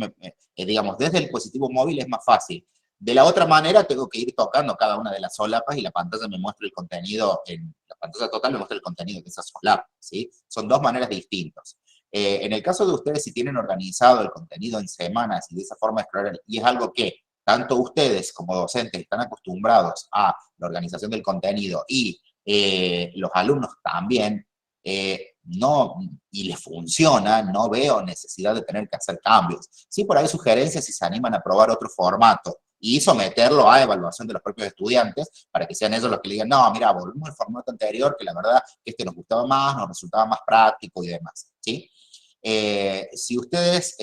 S5: Digamos, desde el dispositivo móvil es más fácil. De la otra manera tengo que ir tocando cada una de las solapas y la pantalla me muestra el contenido, la pantalla total me muestra el contenido de esa solapa, ¿sí? Son dos maneras distintas. En el caso de ustedes, si tienen organizado el contenido en semanas y de esa forma explorar, y es algo que tanto ustedes como docentes están acostumbrados a la organización del contenido y los alumnos también, y les funciona, no veo necesidad de tener que hacer cambios. Sí, por ahí sugerencias si se animan a probar otro formato y someterlo a evaluación de los propios estudiantes para que sean ellos los que le digan, no, mira, volvemos al formato anterior, que la verdad que este nos gustaba más, nos resultaba más práctico y demás, ¿sí? Si ustedes...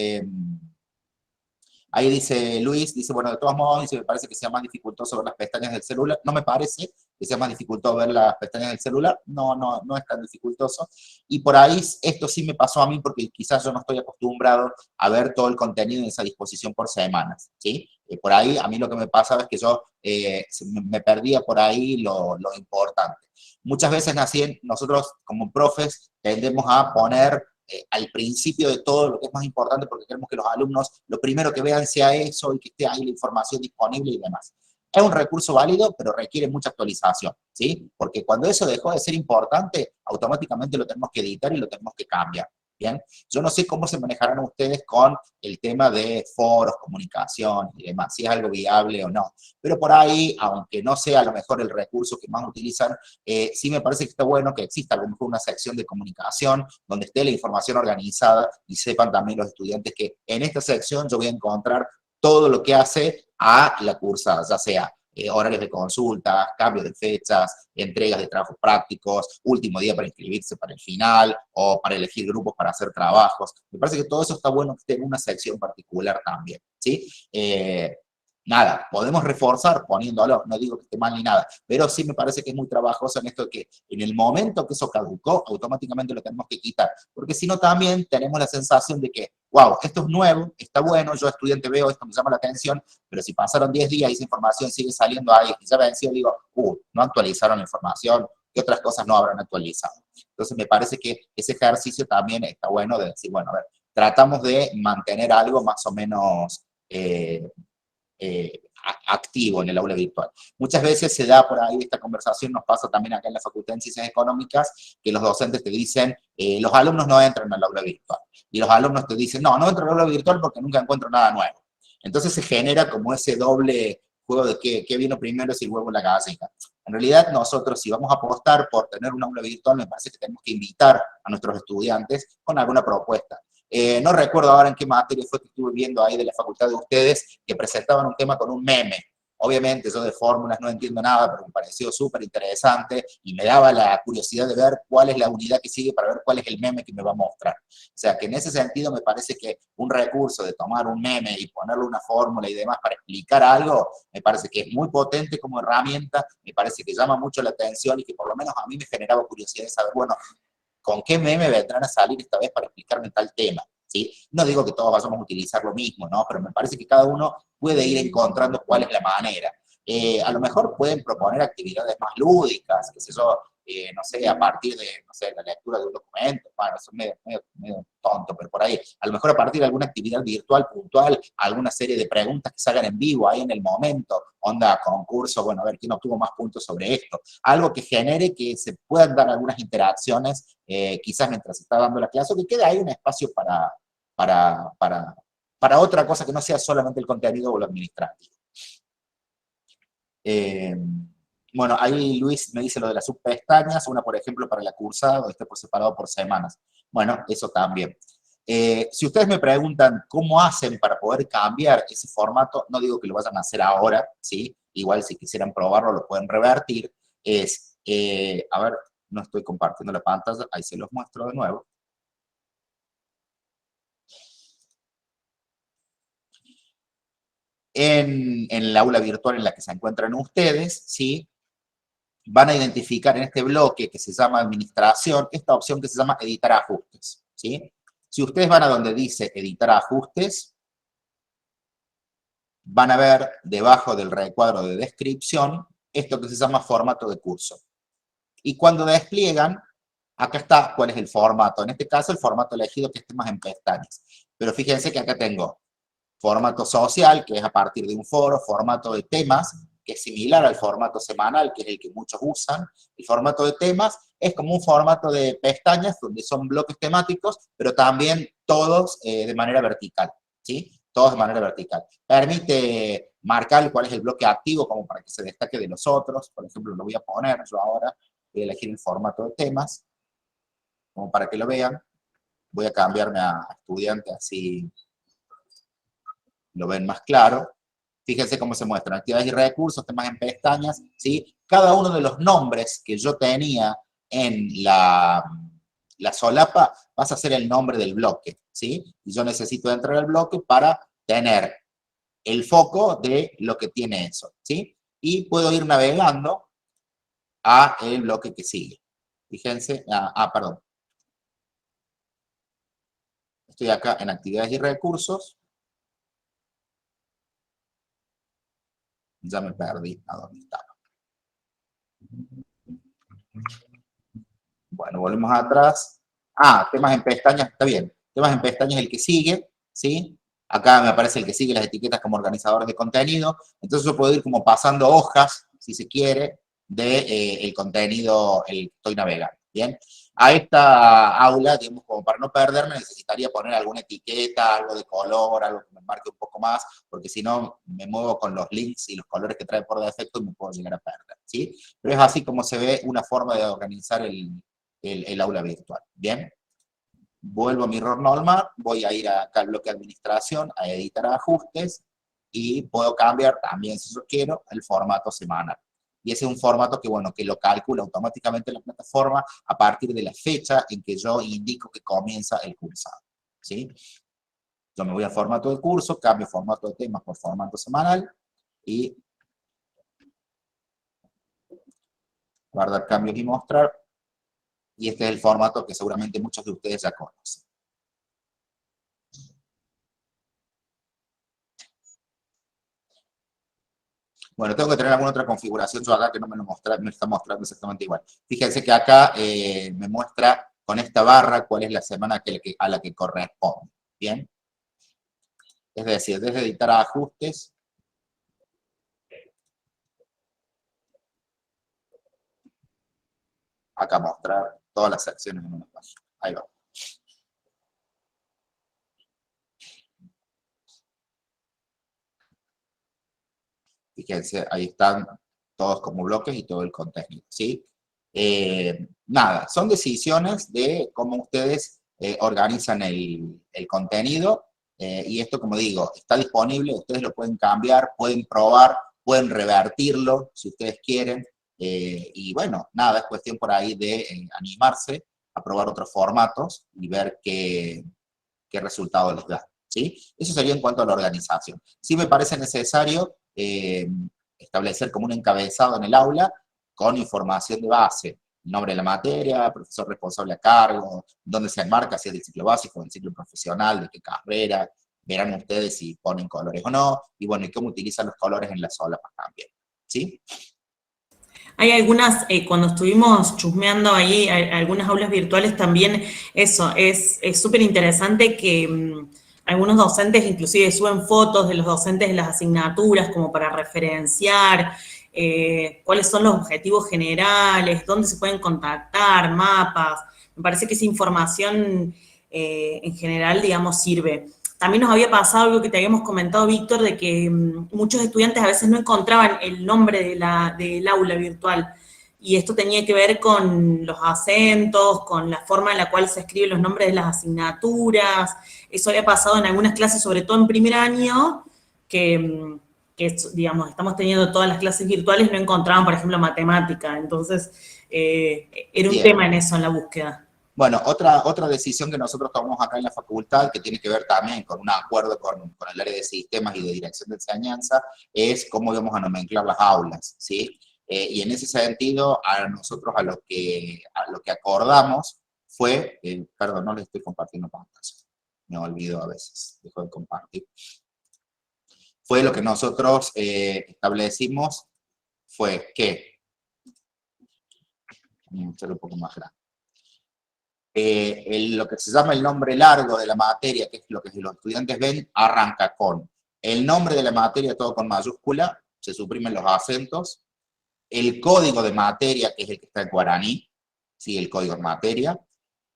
S5: ahí dice Luis, dice, bueno, de todos modos, dice, me parece que sea más dificultoso ver las pestañas del celular. No me parece que sea más dificultoso ver las pestañas del celular. No es tan dificultoso. Y por ahí, esto sí me pasó a mí porque quizás yo no estoy acostumbrado a ver todo el contenido en esa disposición por semanas, ¿sí? Por ahí, a mí lo que me pasaba es que yo me perdía por ahí lo importante. Muchas veces nosotros como profes tendemos a poner al principio de todo lo que es más importante porque queremos que los alumnos lo primero que vean sea eso y que esté ahí la información disponible y demás. Es un recurso válido, pero requiere mucha actualización, ¿sí? Porque cuando eso dejó de ser importante, automáticamente lo tenemos que editar y lo tenemos que cambiar, ¿bien? Yo no sé cómo se manejarán ustedes con el tema de foros, comunicación y demás, si es algo viable o no. Pero por ahí, aunque no sea a lo mejor el recurso que más utilizan, sí me parece que está bueno que exista a lo mejor una sección de comunicación donde esté la información organizada y sepan también los estudiantes que en esta sección yo voy a encontrar todo lo que hace a la cursada, ya sea horarios de consulta, cambios de fechas, entregas de trabajos prácticos, último día para inscribirse para el final o para elegir grupos para hacer trabajos. Me parece que todo eso está bueno que esté en una sección particular también, ¿sí? Nada, podemos reforzar poniéndolo, no digo que esté mal ni nada, pero sí me parece que es muy trabajoso en esto de que en el momento que eso caducó, automáticamente lo tenemos que quitar, porque si no también tenemos la sensación de que, wow, esto es nuevo, está bueno, yo estudiante veo esto, me llama la atención, pero si pasaron 10 días y esa información sigue saliendo ahí, y ya venció, digo, no actualizaron la información, ¿qué otras cosas no habrán actualizado? Entonces me parece que ese ejercicio también está bueno de decir, bueno, a ver, tratamos de mantener algo más o menos activo en el aula virtual. Muchas veces se da por ahí esta conversación, nos pasa también acá en la Facultad de Ciencias Económicas, que los docentes te dicen, los alumnos no entran al aula virtual. Y los alumnos te dicen, no entro al aula virtual porque nunca encuentro nada nuevo. Entonces se genera como ese doble juego de qué vino primero, si el huevo o la gallina. En realidad nosotros, si vamos a apostar por tener un aula virtual, me parece que tenemos que invitar a nuestros estudiantes con alguna propuesta. No recuerdo ahora en qué materia fue que estuve viendo ahí de la facultad de ustedes, que presentaban un tema con un meme. Obviamente yo de fórmulas no entiendo nada, pero me pareció súper interesante y me daba la curiosidad de ver cuál es la unidad que sigue para ver cuál es el meme que me va a mostrar. O sea que en ese sentido me parece que un recurso de tomar un meme y ponerle una fórmula y demás para explicar algo, me parece que es muy potente como herramienta, me parece que llama mucho la atención y que por lo menos a mí me generaba curiosidad de saber, bueno, ¿con qué meme vendrán a salir esta vez para explicarme tal tema? ¿Sí? No digo que todos vayamos a utilizar lo mismo, ¿no? Pero me parece que cada uno puede ir encontrando cuál es la manera. A lo mejor pueden proponer actividades más lúdicas, qué sé yo, no sé, a partir de, no sé, la lectura de un documento, bueno, eso es medio tonto, pero por ahí, a lo mejor a partir de alguna actividad virtual puntual, alguna serie de preguntas que se hagan en vivo, ahí en el momento, onda, concurso, bueno, a ver quién obtuvo más puntos sobre esto, algo que genere que se puedan dar algunas interacciones, quizás mientras se está dando la clase, o que quede ahí un espacio para otra cosa que no sea solamente el contenido o lo administrativo. Bueno, ahí Luis me dice lo de las subpestañas, una por ejemplo para la cursada, este por separado por semanas. Bueno, eso también. Si ustedes me preguntan cómo hacen para poder cambiar ese formato, no digo que lo vayan a hacer ahora, ¿sí? Igual si quisieran probarlo lo pueden revertir. A ver, no estoy compartiendo la pantalla, ahí se los muestro de nuevo. En el aula virtual en la que se encuentran ustedes, ¿sí? Van a identificar en este bloque que se llama administración, esta opción que se llama editar ajustes, ¿sí? Si ustedes van a donde dice editar ajustes, van a ver debajo del recuadro de descripción esto que se llama formato de curso. Y cuando despliegan, acá está cuál es el formato. En este caso, el formato elegido que esté más en pestañas. Pero fíjense que acá tengo formato social, que es a partir de un foro, formato de temas, que es similar al formato semanal, que es el que muchos usan. El formato de temas es como un formato de pestañas, donde son bloques temáticos, pero también todos de manera vertical, ¿sí? Todos de manera vertical. Permite marcar cuál es el bloque activo, como para que se destaque de los otros. Por ejemplo, lo voy a poner yo ahora, voy a elegir el formato de temas. como para que lo vean. Voy a cambiarme a estudiante, así lo ven más claro. Fíjense cómo se muestran actividades y recursos, temas en pestañas, ¿sí? Cada uno de los nombres que yo tenía en la solapa pasa a ser el nombre del bloque, ¿sí? Y yo necesito entrar al bloque para tener el foco de lo que tiene eso, ¿sí? Y puedo ir navegando a el bloque que sigue. Fíjense, perdón. Estoy acá en actividades y recursos. Ya me perdí a dónde estaba. Bueno, volvemos atrás. Temas en pestañas, está bien. Temas en pestañas es el que sigue, ¿sí? Acá me aparece el que sigue las etiquetas como organizadores de contenido. Entonces yo puedo ir como pasando hojas, si se quiere, de el contenido el que estoy navegando, ¿bien? A esta aula, digamos, como para no perderme, necesitaría poner alguna etiqueta, algo de color, algo que me marque un poco más, porque si no me muevo con los links y los colores que trae por defecto y me puedo llegar a perder, ¿sí? Pero es así como se ve una forma de organizar el aula virtual, ¿bien? Vuelvo a mi rol normal, voy a ir acá al bloque de administración, a editar ajustes, y puedo cambiar también, si yo quiero, el formato semanal. Y ese es un formato que, bueno, que lo calcula automáticamente la plataforma a partir de la fecha en que yo indico que comienza el cursado, ¿sí? Yo me voy al formato del curso, cambio formato de temas por formato semanal, y guardar cambios y mostrar. Y este es el formato que seguramente muchos de ustedes ya conocen. Bueno, tengo que tener alguna otra configuración yo acá que no me está mostrando exactamente igual. Fíjense que acá me muestra con esta barra cuál es la semana a la que corresponde. ¿Bien? Es decir, desde editar a ajustes, acá mostrar todas las secciones en una página. Ahí va. Fíjense, ahí están todos como bloques y todo el contenido, ¿sí? Nada, son decisiones de cómo ustedes organizan el contenido, y esto, como digo, está disponible, ustedes lo pueden cambiar, pueden probar, pueden revertirlo si ustedes quieren, y bueno, nada, es cuestión por ahí de animarse a probar otros formatos y ver qué resultado les da, ¿sí? Eso sería en cuanto a la organización. Sí me parece necesario establecer como un encabezado en el aula con información de base, el nombre de la materia, profesor responsable a cargo, dónde se enmarca, si es del ciclo básico, del ciclo profesional, de qué carrera, verán ustedes si ponen colores o no, y bueno, y cómo utilizan los colores en las solapas también, ¿sí?
S2: Hay algunas, cuando estuvimos chusmeando ahí, algunas aulas virtuales también, eso, es súper interesante que algunos docentes inclusive suben fotos de los docentes de las asignaturas como para referenciar cuáles son los objetivos generales, dónde se pueden contactar, mapas. Me parece que esa información en general, digamos, sirve. También nos había pasado algo que te habíamos comentado, Víctor, de que muchos estudiantes a veces no encontraban el nombre del aula virtual. Y esto tenía que ver con los acentos, con la forma en la cual se escriben los nombres de las asignaturas. Eso había pasado en algunas clases, sobre todo en primer año, que digamos, estamos teniendo todas las clases virtuales, no encontraban, por ejemplo, matemática. Entonces, era un tema en eso, en la búsqueda.
S5: Bueno, otra decisión que nosotros tomamos acá en la facultad, que tiene que ver también con un acuerdo con el área de sistemas y de dirección de enseñanza, es cómo vamos a nomenclar las aulas, ¿sí? Y en ese sentido, nosotros a lo que acordamos fue, perdón, no les estoy compartiendo pantalla, me olvido a veces, dejo de compartir. Fue lo que nosotros establecimos, fue que, voy a hacerlo un poco más grande. Lo que se llama el nombre largo de la materia, que es lo que los estudiantes ven, arranca con el nombre de la materia, todo con mayúscula, se suprimen los acentos, el código de materia, que es el que está en guaraní, ¿sí? El código de materia,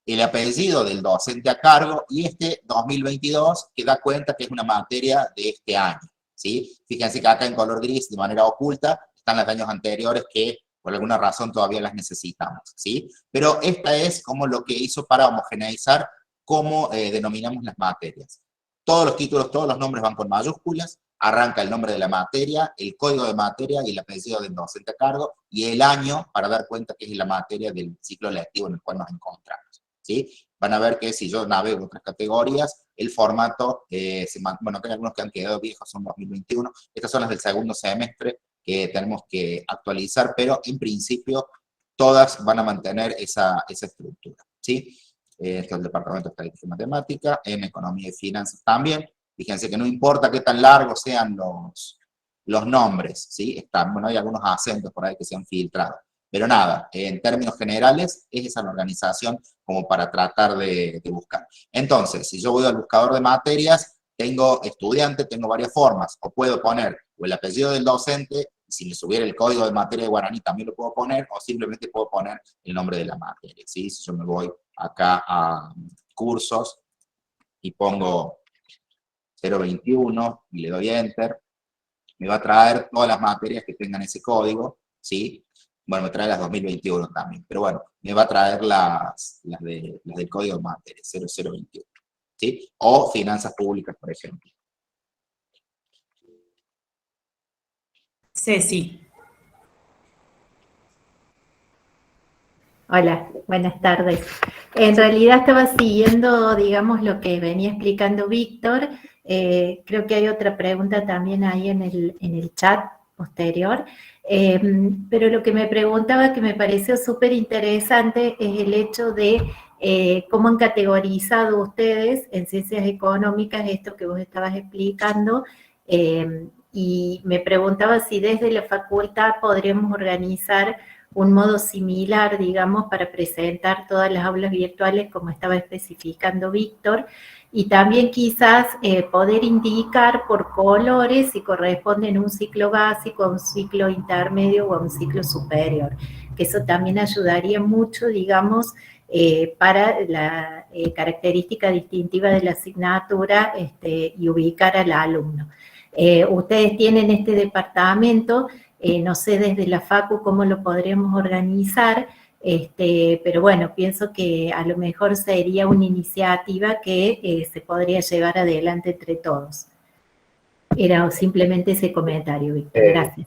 S5: el apellido del docente a cargo, y este 2022, que da cuenta que es una materia de este año, ¿sí? Fíjense que acá en color gris, de manera oculta, están los años anteriores que, por alguna razón todavía las necesitamos, ¿sí? Pero esta es como lo que hizo para homogeneizar cómo denominamos las materias. Todos los títulos, todos los nombres van con mayúsculas, arranca el nombre de la materia, el código de materia y el apellido del docente a cargo, y el año para dar cuenta que es la materia del ciclo lectivo en el cual nos encontramos, ¿sí? Van a ver que si yo navego otras categorías, el formato, bueno, hay algunos que han quedado viejos, son 2021, estas son las del segundo semestre que tenemos que actualizar, pero en principio todas van a mantener esa estructura, ¿sí? Esto es el Departamento de Estadística y Matemática, en Economía y Finanzas también. Fíjense que no importa qué tan largos sean los nombres, ¿sí? Bueno, hay algunos acentos por ahí que se han filtrado. Pero nada, en términos generales, es esa la organización como para tratar de buscar. Entonces, si yo voy al buscador de materias, tengo estudiante, tengo varias formas. O puedo poner o el apellido del docente, si me subiera el código de materia de guaraní también lo puedo poner, o simplemente puedo poner el nombre de la materia, ¿sí? Si yo me voy acá a cursos y pongo 021 y le doy Enter, me va a traer todas las materias que tengan ese código, ¿sí? Bueno, me trae las 2021 también, pero bueno, me va a traer las del código de materia, 0021, ¿sí? O finanzas públicas, por ejemplo.
S2: Ceci.
S9: Hola, buenas tardes. En realidad estaba siguiendo, digamos, lo que venía explicando Víctor. Creo que hay otra pregunta también ahí en el chat posterior. Pero lo que me preguntaba, que me pareció súper interesante, es el hecho de cómo han categorizado ustedes en ciencias económicas esto que vos estabas explicando. Y me preguntaba si desde la facultad podríamos organizar un modo similar, digamos, para presentar todas las aulas virtuales como estaba especificando Víctor, y también quizás poder indicar por colores si corresponden a un ciclo básico, a un ciclo intermedio o a un ciclo superior, que eso también ayudaría mucho, digamos, para la característica distintiva de la asignatura y ubicar al alumno. Ustedes tienen este departamento, no sé desde la Facu cómo lo podríamos organizar, pero bueno, pienso que a lo mejor sería una iniciativa que se podría llevar adelante entre todos. Era simplemente ese comentario, Víctor. Gracias.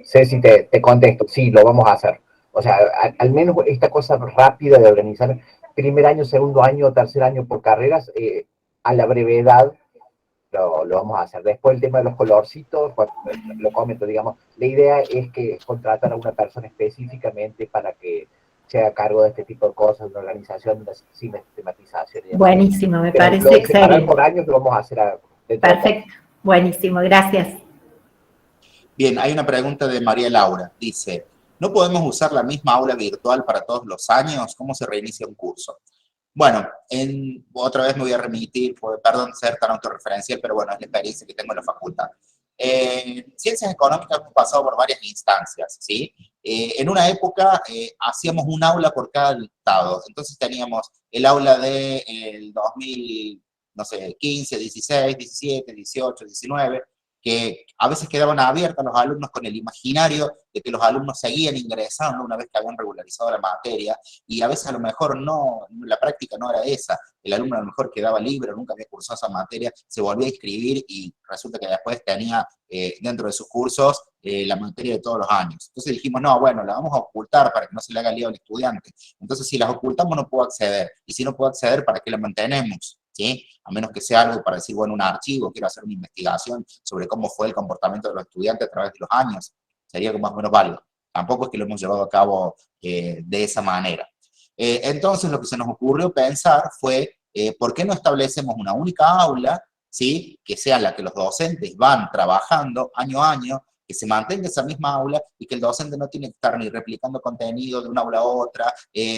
S3: Ceci, te contesto, sí, lo vamos a hacer. O sea, al menos esta cosa rápida de organizar primer año, segundo año, tercer año por carreras, a la brevedad, lo vamos a hacer. Después el tema de los colorcitos, bueno, lo comento, digamos, la idea es que contratar a una persona específicamente para que se haga cargo de este tipo de cosas, una organización, una sistematización.
S9: Buenísimo, me parece
S3: excelente.
S9: excelente.
S3: Por años lo vamos a hacer.
S9: Perfecto, buenísimo, gracias.
S5: Bien, hay una pregunta de María Laura. Dice, ¿no podemos usar la misma aula virtual para todos los años? ¿Cómo se reinicia un curso? Bueno, otra vez me voy a remitir, perdón ser tan autorreferencial, pero bueno, es la experiencia que tengo en la facultad. Ciencias económicas hemos pasado por varias instancias, ¿sí? En una época hacíamos un aula por cada estado, entonces teníamos el aula del 2000, no sé, 15, 16, 17, 18, 19, que a veces quedaban abiertas los alumnos con el imaginario de que los alumnos seguían ingresando una vez que habían regularizado la materia, y a veces a lo mejor no, la práctica no era esa, el alumno a lo mejor quedaba libre, nunca había cursado esa materia, se volvía a inscribir y resulta que después tenía dentro de sus cursos la materia de todos los años. Entonces dijimos, no, bueno, la vamos a ocultar para que no se le haga lío al estudiante. Entonces si las ocultamos no puedo acceder, y si no puedo acceder, ¿para qué la mantenemos? ¿Sí? A menos que sea algo para decir, bueno, un archivo, quiero hacer una investigación sobre cómo fue el comportamiento de los estudiantes a través de los años, sería más o menos válido. Tampoco es que lo hemos llevado a cabo de esa manera. Entonces lo que se nos ocurrió pensar fue, ¿por qué no establecemos una única aula, ¿sí? Que sea la que los docentes van trabajando año a año, que se mantenga esa misma aula y que el docente no tiene que estar ni replicando contenido de una aula a otra,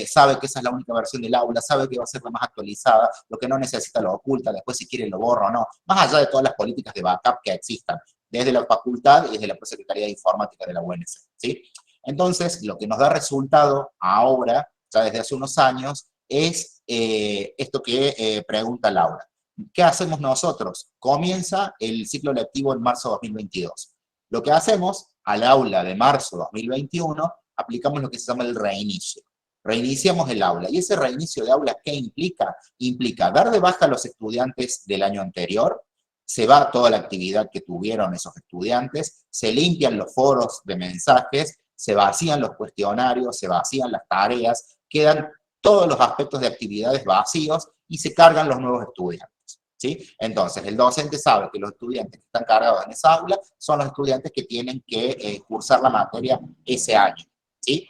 S5: sabe que esa es la única versión del aula, sabe que va a ser la más actualizada, lo que no necesita lo oculta, después si quiere lo borra o no, más allá de todas las políticas de backup que existan, desde la facultad y desde la Secretaría de Informática de la UNC, ¿sí? Entonces, lo que nos da resultado ahora, ya desde hace unos años, es esto que pregunta Laura. ¿Qué hacemos nosotros? Comienza el ciclo lectivo en marzo de 2022. Lo que hacemos al aula de marzo 2021 aplicamos lo que se llama el reinicio. Reiniciamos el aula. ¿Y ese reinicio de aula qué implica? Implica dar de baja a los estudiantes del año anterior, se va toda la actividad que tuvieron esos estudiantes, se limpian los foros de mensajes, se vacían los cuestionarios, se vacían las tareas, quedan todos los aspectos de actividades vacíos y se cargan los nuevos estudiantes, ¿sí? Entonces, el docente sabe que los estudiantes que están cargados en esa aula son los estudiantes que tienen que cursar la materia ese año, ¿sí?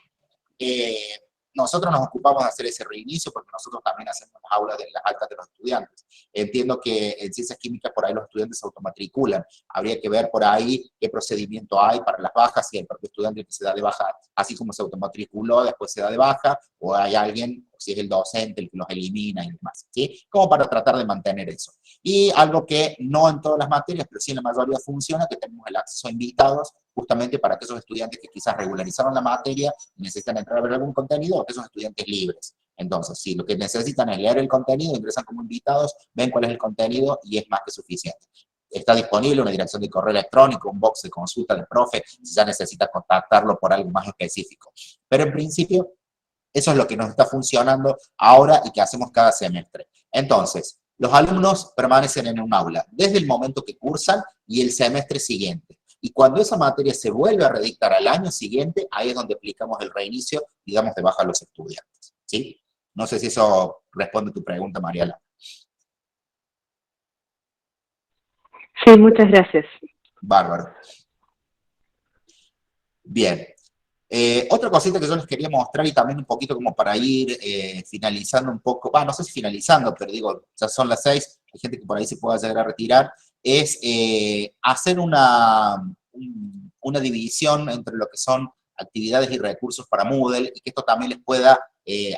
S5: Nosotros nos ocupamos de hacer ese reinicio porque nosotros también hacemos las aulas de las altas de los estudiantes. Entiendo que en ciencias químicas por ahí los estudiantes se automatriculan. Habría que ver por ahí qué procedimiento hay para las bajas, si el propio estudiante que se da de baja, así como se automatriculó, después se da de baja, o hay alguien, o si es el docente el que los elimina y demás, ¿sí? Como para tratar de mantener eso. Y algo que no en todas las materias, pero sí en la mayoría funciona, que tenemos el acceso a invitados, justamente para aquellos estudiantes que quizás regularizaron la materia y necesitan entrar a ver algún contenido, o aquellos estudiantes libres. Entonces, si lo que necesitan es leer el contenido, ingresan como invitados, ven cuál es el contenido y es más que suficiente. Está disponible una dirección de correo electrónico, un box de consulta del profe, si ya necesita contactarlo por algo más específico. Pero en principio, eso es lo que nos está funcionando ahora y que hacemos cada semestre. Entonces, los alumnos permanecen en un aula desde el momento que cursan y el semestre siguiente. Y cuando esa materia se vuelve a redictar al año siguiente, ahí es donde aplicamos el reinicio y damos de baja a los estudiantes, ¿sí? No sé si eso responde a tu pregunta, Mariela.
S6: Sí, muchas gracias.
S5: Bárbaro. Bien. Otra cosita que yo les quería mostrar y también un poquito como para ir finalizando un poco, no sé si finalizando, pero digo, ya son las 6, hay gente que por ahí se pueda llegar a retirar, es hacer una división entre lo que son actividades y recursos para Moodle y que esto también les pueda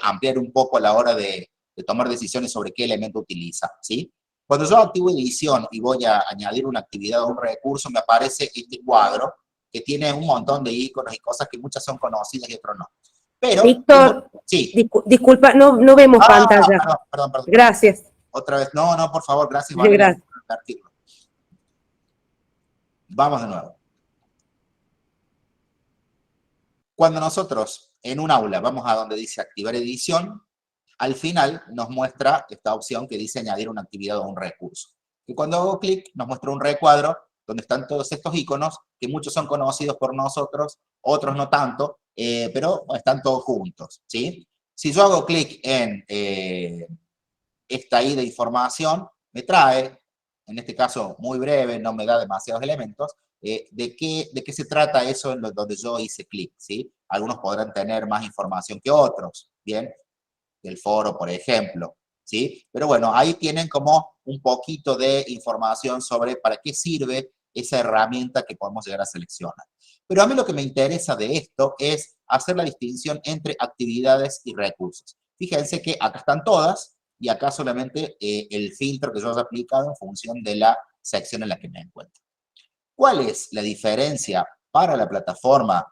S5: ampliar un poco a la hora de tomar decisiones sobre qué elemento utiliza, ¿sí? Cuando yo activo edición y voy a añadir una actividad o un recurso, me aparece este cuadro que tiene un montón de iconos y cosas que muchas son conocidas y otras no. Pero,
S6: Víctor,
S5: sí.
S6: Disculpa, no vemos pantalla.
S5: Perdón.
S6: Gracias.
S5: Otra vez, no, por favor, gracias.
S6: Sí, gracias.
S5: Vamos de nuevo. Cuando nosotros en un aula vamos a donde dice activar edición, al final nos muestra esta opción que dice añadir una actividad o un recurso. Y cuando hago clic nos muestra un recuadro donde están todos estos iconos, que muchos son conocidos por nosotros, otros no tanto, pero están todos juntos, ¿sí? Si yo hago clic en esta I de información, me trae, en este caso muy breve, no me da demasiados elementos, de qué se trata eso en donde yo hice clic, ¿sí? Algunos podrán tener más información que otros, ¿bien? Del foro, por ejemplo, ¿sí? Pero bueno, ahí tienen como un poquito de información sobre para qué sirve esa herramienta que podemos llegar a seleccionar. Pero a mí lo que me interesa de esto es hacer la distinción entre actividades y recursos. Fíjense que acá están todas y acá solamente el filtro que yo haya aplicado en función de la sección en la que me encuentro. ¿Cuál es la diferencia para la plataforma,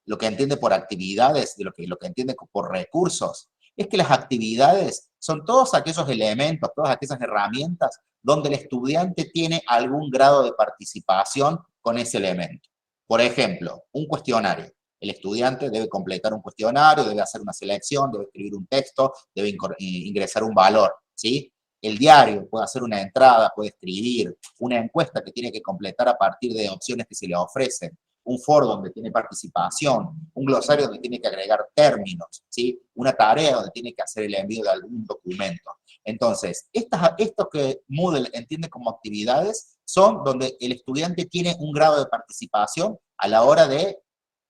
S5: lo que entiende por actividades, de lo que entiende por recursos? Es que las actividades son todos aquellos elementos, todas aquellas herramientas donde el estudiante tiene algún grado de participación con ese elemento. Por ejemplo, un cuestionario. El estudiante debe completar un cuestionario, debe hacer una selección, debe escribir un texto, debe ingresar un valor, ¿sí? El diario puede hacer una entrada, puede escribir, una encuesta que tiene que completar a partir de opciones que se le ofrecen, un foro donde tiene participación, un glosario donde tiene que agregar términos, ¿sí? Una tarea donde tiene que hacer el envío de algún documento. Entonces, estos que Moodle entiende como actividades son donde el estudiante tiene un grado de participación a la hora de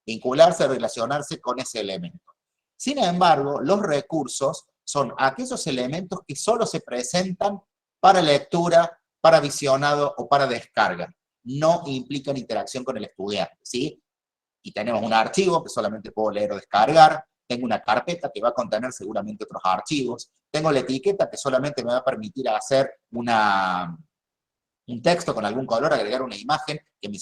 S5: vincularse, relacionarse con ese elemento. Sin embargo, los recursos son aquellos elementos que solo se presentan para lectura, para visionado o para descarga. No implican interacción con el estudiante, ¿sí? Y tenemos un archivo que solamente puedo leer o descargar, tengo una carpeta que va a contener seguramente otros archivos, tengo la etiqueta que solamente me va a permitir hacer un texto con algún color, agregar una imagen que me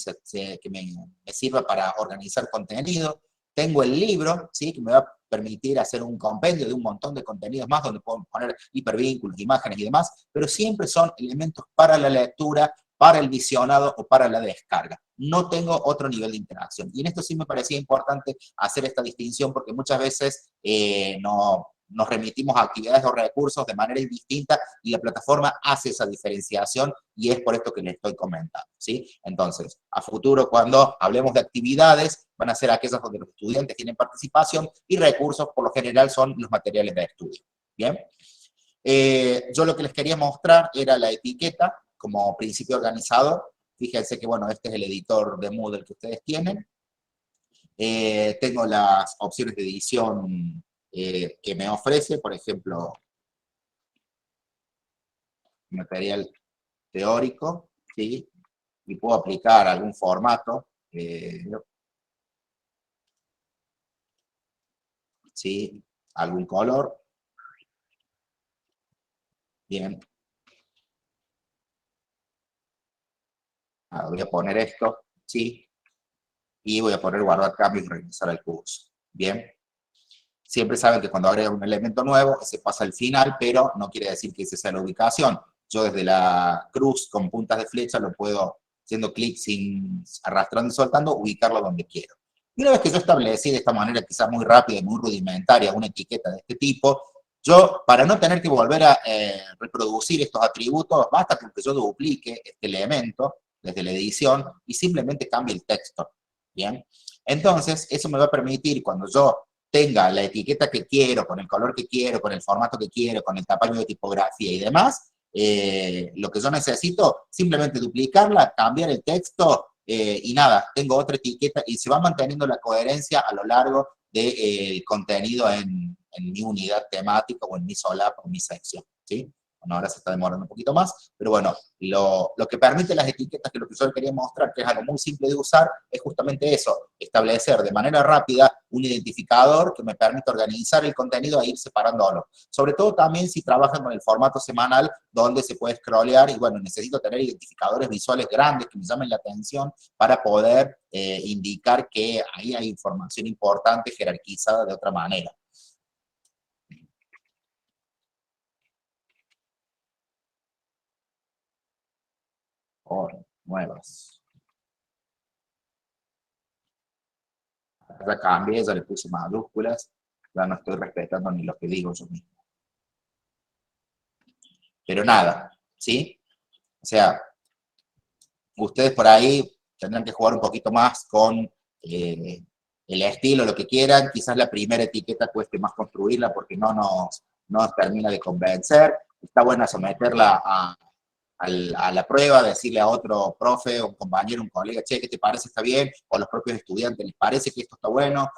S5: sirva para organizar contenido, tengo el libro, ¿sí? Que me va a permitir hacer un compendio de un montón de contenidos más donde puedo poner hipervínculos, imágenes y demás, pero siempre son elementos para la lectura para el visionado o para la descarga. No tengo otro nivel de interacción. Y en esto sí me parecía importante hacer esta distinción porque muchas veces nos remitimos a actividades o recursos de manera indistinta y la plataforma hace esa diferenciación y es por esto que les estoy comentando, ¿sí? Entonces, a futuro cuando hablemos de actividades, van a ser aquellas donde los estudiantes tienen participación y recursos por lo general son los materiales de estudio, ¿bien? Yo lo que les quería mostrar era la etiqueta como principio organizador. Fíjense que, bueno, este es el editor de Moodle que ustedes tienen. Tengo las opciones de edición que me ofrece, por ejemplo, material teórico, ¿sí? Y puedo aplicar algún formato, ¿sí? Algún color. Bien. Voy a poner esto, ¿sí? Y voy a poner guardar cambios y regresar al curso. Bien. Siempre saben que cuando agrega un elemento nuevo, se pasa al final, pero no quiere decir que esa sea la ubicación. Yo desde la cruz con puntas de flecha lo puedo, haciendo clic sin arrastrando y soltando, ubicarlo donde quiero. Y una vez que yo establecí de esta manera quizás muy rápida y muy rudimentaria una etiqueta de este tipo, yo, para no tener que volver a reproducir estos atributos, basta con que yo duplique este elemento desde la edición y simplemente cambie el texto. ¿Bien? Entonces, eso me va a permitir, cuando yo tenga la etiqueta que quiero, con el color que quiero, con el formato que quiero, con el tamaño de tipografía y demás, lo que yo necesito, simplemente duplicarla, cambiar el texto y nada, tengo otra etiqueta y se va manteniendo la coherencia a lo largo del contenido en mi unidad temática o en mi solapa o mi sección, ¿sí? Bueno, ahora se está demorando un poquito más, pero bueno, lo que permite las etiquetas, que lo que yo quería mostrar, que es algo muy simple de usar, es justamente eso, establecer de manera rápida un identificador que me permite organizar el contenido e ir separándolo. Sobre todo también si trabajan con el formato semanal, donde se puede scrollear, y bueno, necesito tener identificadores visuales grandes que me llamen la atención para poder indicar que ahí hay información importante jerarquizada de otra manera. Nuevas. Ya cambié, ya le puse mayúsculas, ya no estoy respetando ni lo que digo yo mismo. Pero nada, ¿sí? O sea, ustedes por ahí tendrán que jugar un poquito más con el estilo, lo que quieran. Quizás la primera etiqueta cueste más construirla porque no nos termina de convencer. Está bueno someterla a la prueba, decirle a otro profe, un compañero, un colega, che, ¿qué te parece? ¿Está bien? O a los propios estudiantes, ¿les parece que esto está bueno?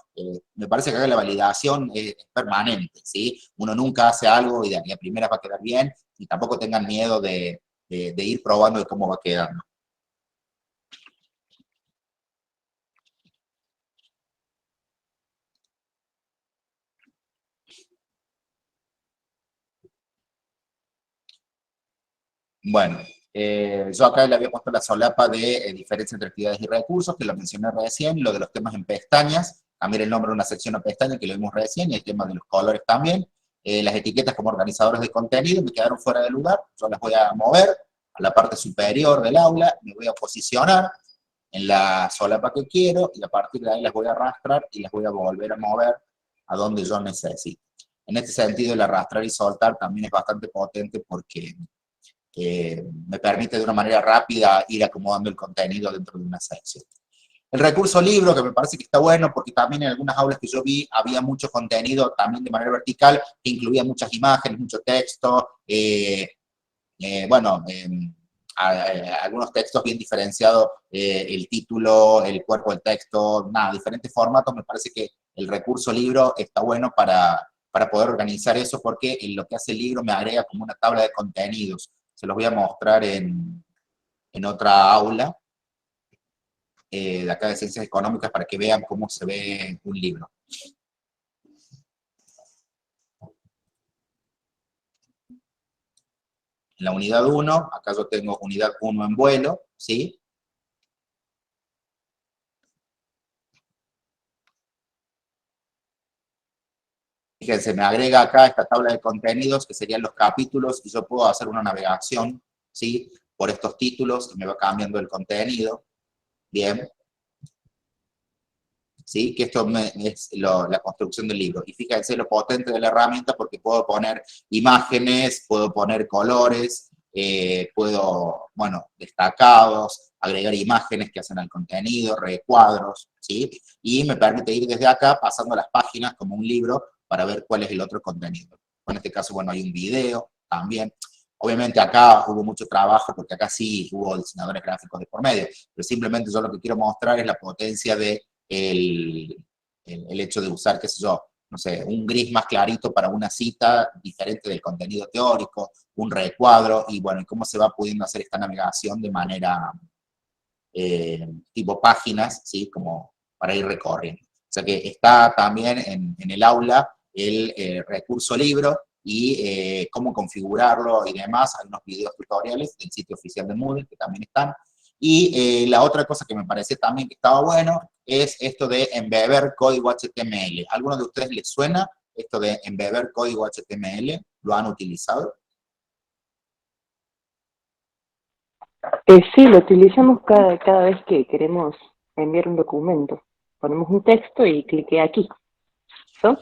S5: Me parece que acá la validación es permanente, ¿sí? Uno nunca hace algo y de a primera va a quedar bien, y tampoco tengan miedo de ir probando de cómo va quedando. Bueno, yo acá le había puesto la solapa de diferencia entre actividades y recursos, que lo mencioné recién, lo de los temas en pestañas, cambiar el nombre de una sección a pestaña, que lo vimos recién, y el tema de los colores también. Las etiquetas como organizadores de contenido me quedaron fuera de lugar, yo las voy a mover a la parte superior del aula, me voy a posicionar en la solapa que quiero, y a partir de ahí las voy a arrastrar y las voy a volver a mover a donde yo necesito. En este sentido, el arrastrar y soltar también es bastante potente porque me permite de una manera rápida ir acomodando el contenido dentro de una sección. El recurso libro, que me parece que está bueno, porque también en algunas aulas que yo vi había mucho contenido también de manera vertical, que incluía muchas imágenes, mucho texto, algunos textos bien diferenciados, el título, el cuerpo del texto, nada, diferentes formatos. Me parece que el recurso libro está bueno para poder organizar eso, porque en lo que hace el libro me agrega como una tabla de contenidos. Se los voy a mostrar en otra aula, de acá de Ciencias Económicas, para que vean cómo se ve un libro. En la unidad 1, acá yo tengo unidad 1 en vuelo, ¿sí? Fíjense, me agrega acá esta tabla de contenidos, que serían los capítulos, y yo puedo hacer una navegación, ¿sí? por estos títulos y me va cambiando el contenido. Bien. ¿Sí? Que esto es la construcción del libro. Y fíjense lo potente de la herramienta porque puedo poner imágenes, puedo poner colores, puedo, bueno, destacados, agregar imágenes que hacen al contenido, recuadros, ¿sí? Y me permite ir desde acá pasando las páginas como un libro para ver cuál es el otro contenido. En este caso, bueno, hay un video también. Obviamente acá hubo mucho trabajo porque acá sí hubo diseñadores gráficos de por medio, pero simplemente yo lo que quiero mostrar es la potencia de el hecho de usar, qué sé yo, no sé, un gris más clarito para una cita diferente del contenido teórico, un recuadro, y bueno, y cómo se va pudiendo hacer esta navegación de manera tipo páginas, ¿sí? Como para ir recorriendo. O sea que está también en el aula el recurso libro y cómo configurarlo y demás. Hay unos videos tutoriales del sitio oficial de Moodle que también están. Y la otra cosa que me parece también que estaba bueno es esto de embeber código HTML. ¿A alguno de ustedes les suena esto de embeber código HTML? ¿Lo han utilizado?
S10: Sí, lo utilizamos cada vez que queremos enviar un documento. Ponemos un texto y clique aquí. ¿So?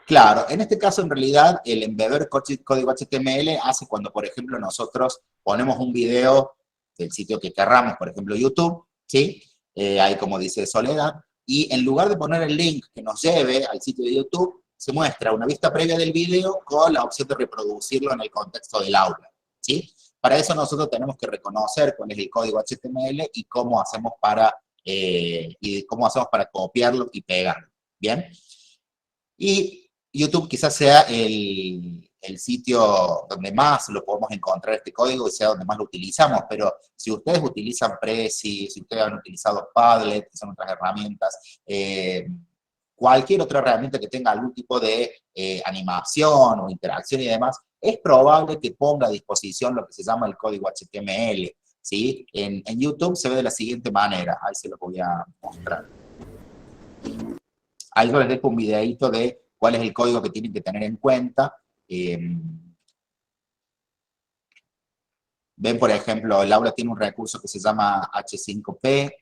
S5: Claro, en este caso en realidad el embeber código HTML hace cuando, por ejemplo, nosotros ponemos un video del sitio que querramos, por ejemplo YouTube, ¿sí? Ahí como dice Soledad, y en lugar de poner el link que nos lleve al sitio de YouTube, se muestra una vista previa del video con la opción de reproducirlo en el contexto del aula, ¿sí? Para eso nosotros tenemos que reconocer cuál es el código HTML y cómo hacemos para copiarlo y pegarlo, ¿bien? Y YouTube quizás sea el sitio donde más lo podemos encontrar este código y sea donde más lo utilizamos, pero si ustedes utilizan Prezi, si ustedes han utilizado Padlet, que son otras herramientas, cualquier otra herramienta que tenga algún tipo de animación o interacción y demás, es probable que ponga a disposición lo que se llama el código HTML, ¿sí? En YouTube se ve de la siguiente manera, ahí se lo voy a mostrar. Ahí yo les dejo un videito de cuál es el código que tienen que tener en cuenta. Ven, por ejemplo, el aula tiene un recurso que se llama H5P,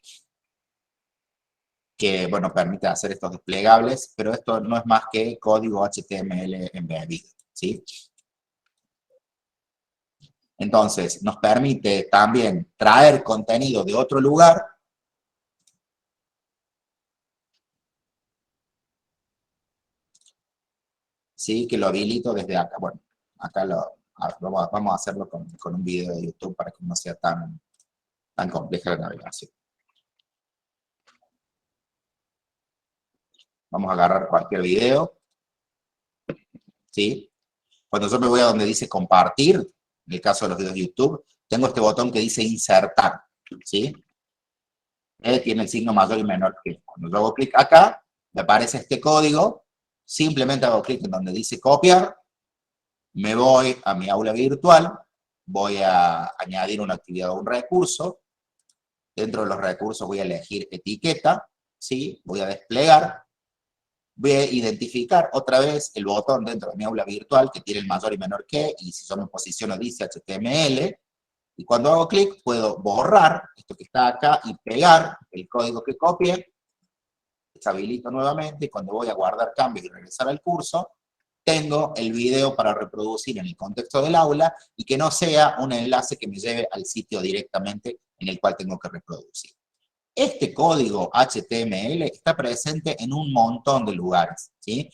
S5: que, bueno, permite hacer estos desplegables, pero esto no es más que código HTML embebido, ¿sí? Entonces, nos permite también traer contenido de otro lugar. Sí, que lo habilito desde acá. Bueno, acá vamos a hacerlo con un video de YouTube para que no sea tan compleja la navegación. Vamos a agarrar cualquier video. ¿Sí? Cuando yo me voy a donde dice compartir, en el caso de los videos de YouTube, tengo este botón que dice insertar. ¿Sí? Tiene el signo mayor y menor que. Cuando yo hago clic acá, me aparece este código. Simplemente hago clic en donde dice copiar, me voy a mi aula virtual, voy a añadir una actividad o un recurso, dentro de los recursos voy a elegir etiqueta, ¿sí? Voy a desplegar, voy a identificar otra vez el botón dentro de mi aula virtual que tiene el mayor y menor que, y si yo me posiciono dice HTML, y cuando hago clic puedo borrar esto que está acá y pegar el código que copié, habilito nuevamente y cuando voy a guardar cambios y regresar al curso, tengo el video para reproducir en el contexto del aula y que no sea un enlace que me lleve al sitio directamente en el cual tengo que reproducir. Este código HTML está presente en un montón de lugares, ¿sí?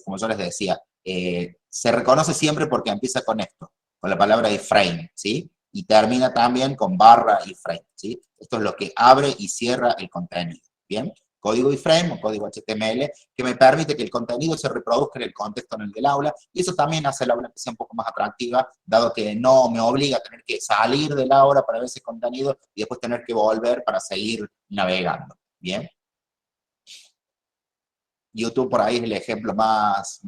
S5: Como yo les decía, se reconoce siempre porque empieza con esto, con la palabra iframe, ¿sí? Y termina también con barra iframe, ¿sí? Esto es lo que abre y cierra el contenido, ¿bien? Código iframe o código HTML que me permite que el contenido se reproduzca en el contexto en el del aula y eso también hace el aula que sea un poco más atractiva, dado que no me obliga a tener que salir del aula para ver ese contenido y después tener que volver para seguir navegando, ¿bien? YouTube por ahí es el ejemplo más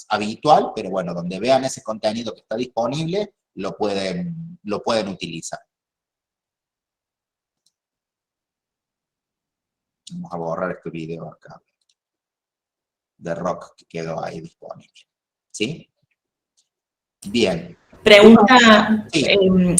S5: habitual, pero bueno, donde vean ese contenido que está disponible, lo pueden utilizar. Vamos a borrar este video acá de rock que quedó ahí disponible. ¿Sí? Bien.
S2: Pregunta,
S5: Sí.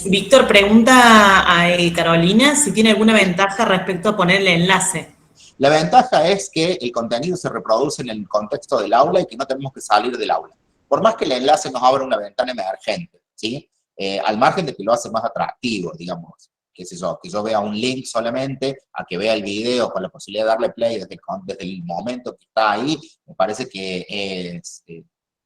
S2: Víctor pregunta a Carolina si tiene alguna ventaja respecto a poner el enlace.
S5: La ventaja es que el contenido se reproduce en el contexto del aula y que no tenemos que salir del aula. Por más que el enlace nos abra una ventana emergente, ¿sí? Al margen de que lo hace más atractivo, digamos, qué sé yo, que yo vea un link solamente, a que vea el video con la posibilidad de darle play desde el momento que está ahí, me parece que es,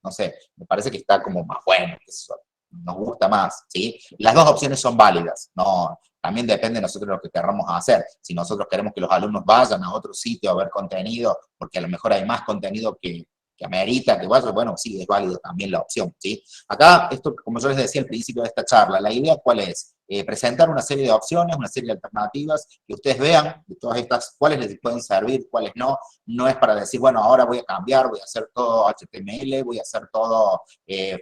S5: no sé, me parece que está como más bueno, qué sé yo, nos gusta más, ¿sí? Las dos opciones son válidas, no, también depende de nosotros lo que queramos hacer. Si nosotros queremos que los alumnos vayan a otro sitio a ver contenido, porque a lo mejor hay más contenido que amerita que vaya, bueno, sí, es válido también la opción, ¿sí? Acá, esto, como yo les decía al principio de esta charla, la idea ¿cuál es? Presentar una serie de opciones, una serie de alternativas, que ustedes vean de todas estas, cuáles les pueden servir, cuáles no. No es para decir, bueno, ahora voy a cambiar, voy a hacer todo HTML, voy a hacer todo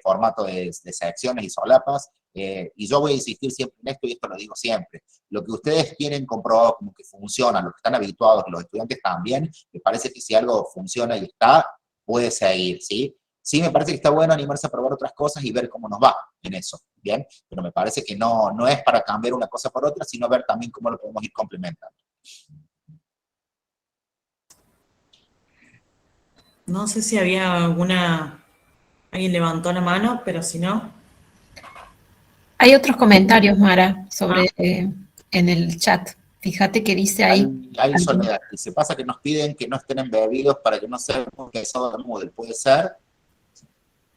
S5: formato de secciones y solapas, y yo voy a insistir siempre en esto, y esto lo digo siempre. Lo que ustedes tienen comprobado como que funciona, lo que están habituados, los estudiantes también, me parece que si algo funciona y está, puede seguir, ¿sí? Sí, me parece que está bueno animarse a probar otras cosas y ver cómo nos va en eso, ¿bien? Pero me parece que no es para cambiar una cosa por otra, sino ver también cómo lo podemos ir complementando.
S2: No sé si había alguien levantó la mano, pero si no.
S11: Hay otros comentarios, Mara, sobre en el chat. Fíjate que dice ahí.
S5: Hay Soledad, y se pasa que nos piden que no estén embebidos para que no sepamos que eso de Moodle puede ser.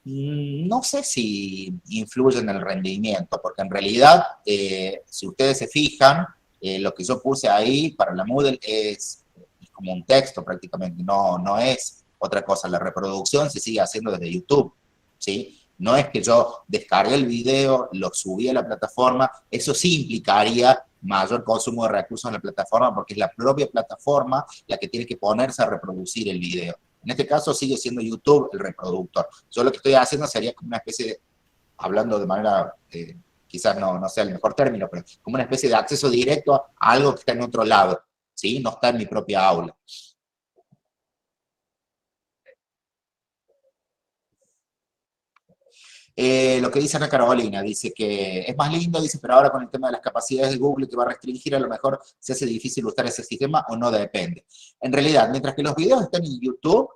S5: No sé si influye en el rendimiento, porque en realidad, si ustedes se fijan, lo que yo puse ahí para la Moodle es como un texto prácticamente, no es otra cosa. La reproducción se sigue haciendo desde YouTube, ¿sí? No es que yo descargué el video, lo subí a la plataforma, eso sí implicaría mayor consumo de recursos en la plataforma, porque es la propia plataforma la que tiene que ponerse a reproducir el video. En este caso sigue siendo YouTube el reproductor. Yo lo que estoy haciendo sería como una especie de, hablando de manera, quizás no sea el mejor término, pero como una especie de acceso directo a algo que está en otro lado, ¿sí? No está en mi propia aula. Lo que dice Ana Carolina, dice que es más lindo, dice, pero ahora con el tema de las capacidades de Google que va a restringir, a lo mejor se hace difícil usar ese sistema o no depende. En realidad, mientras que los videos estén en YouTube,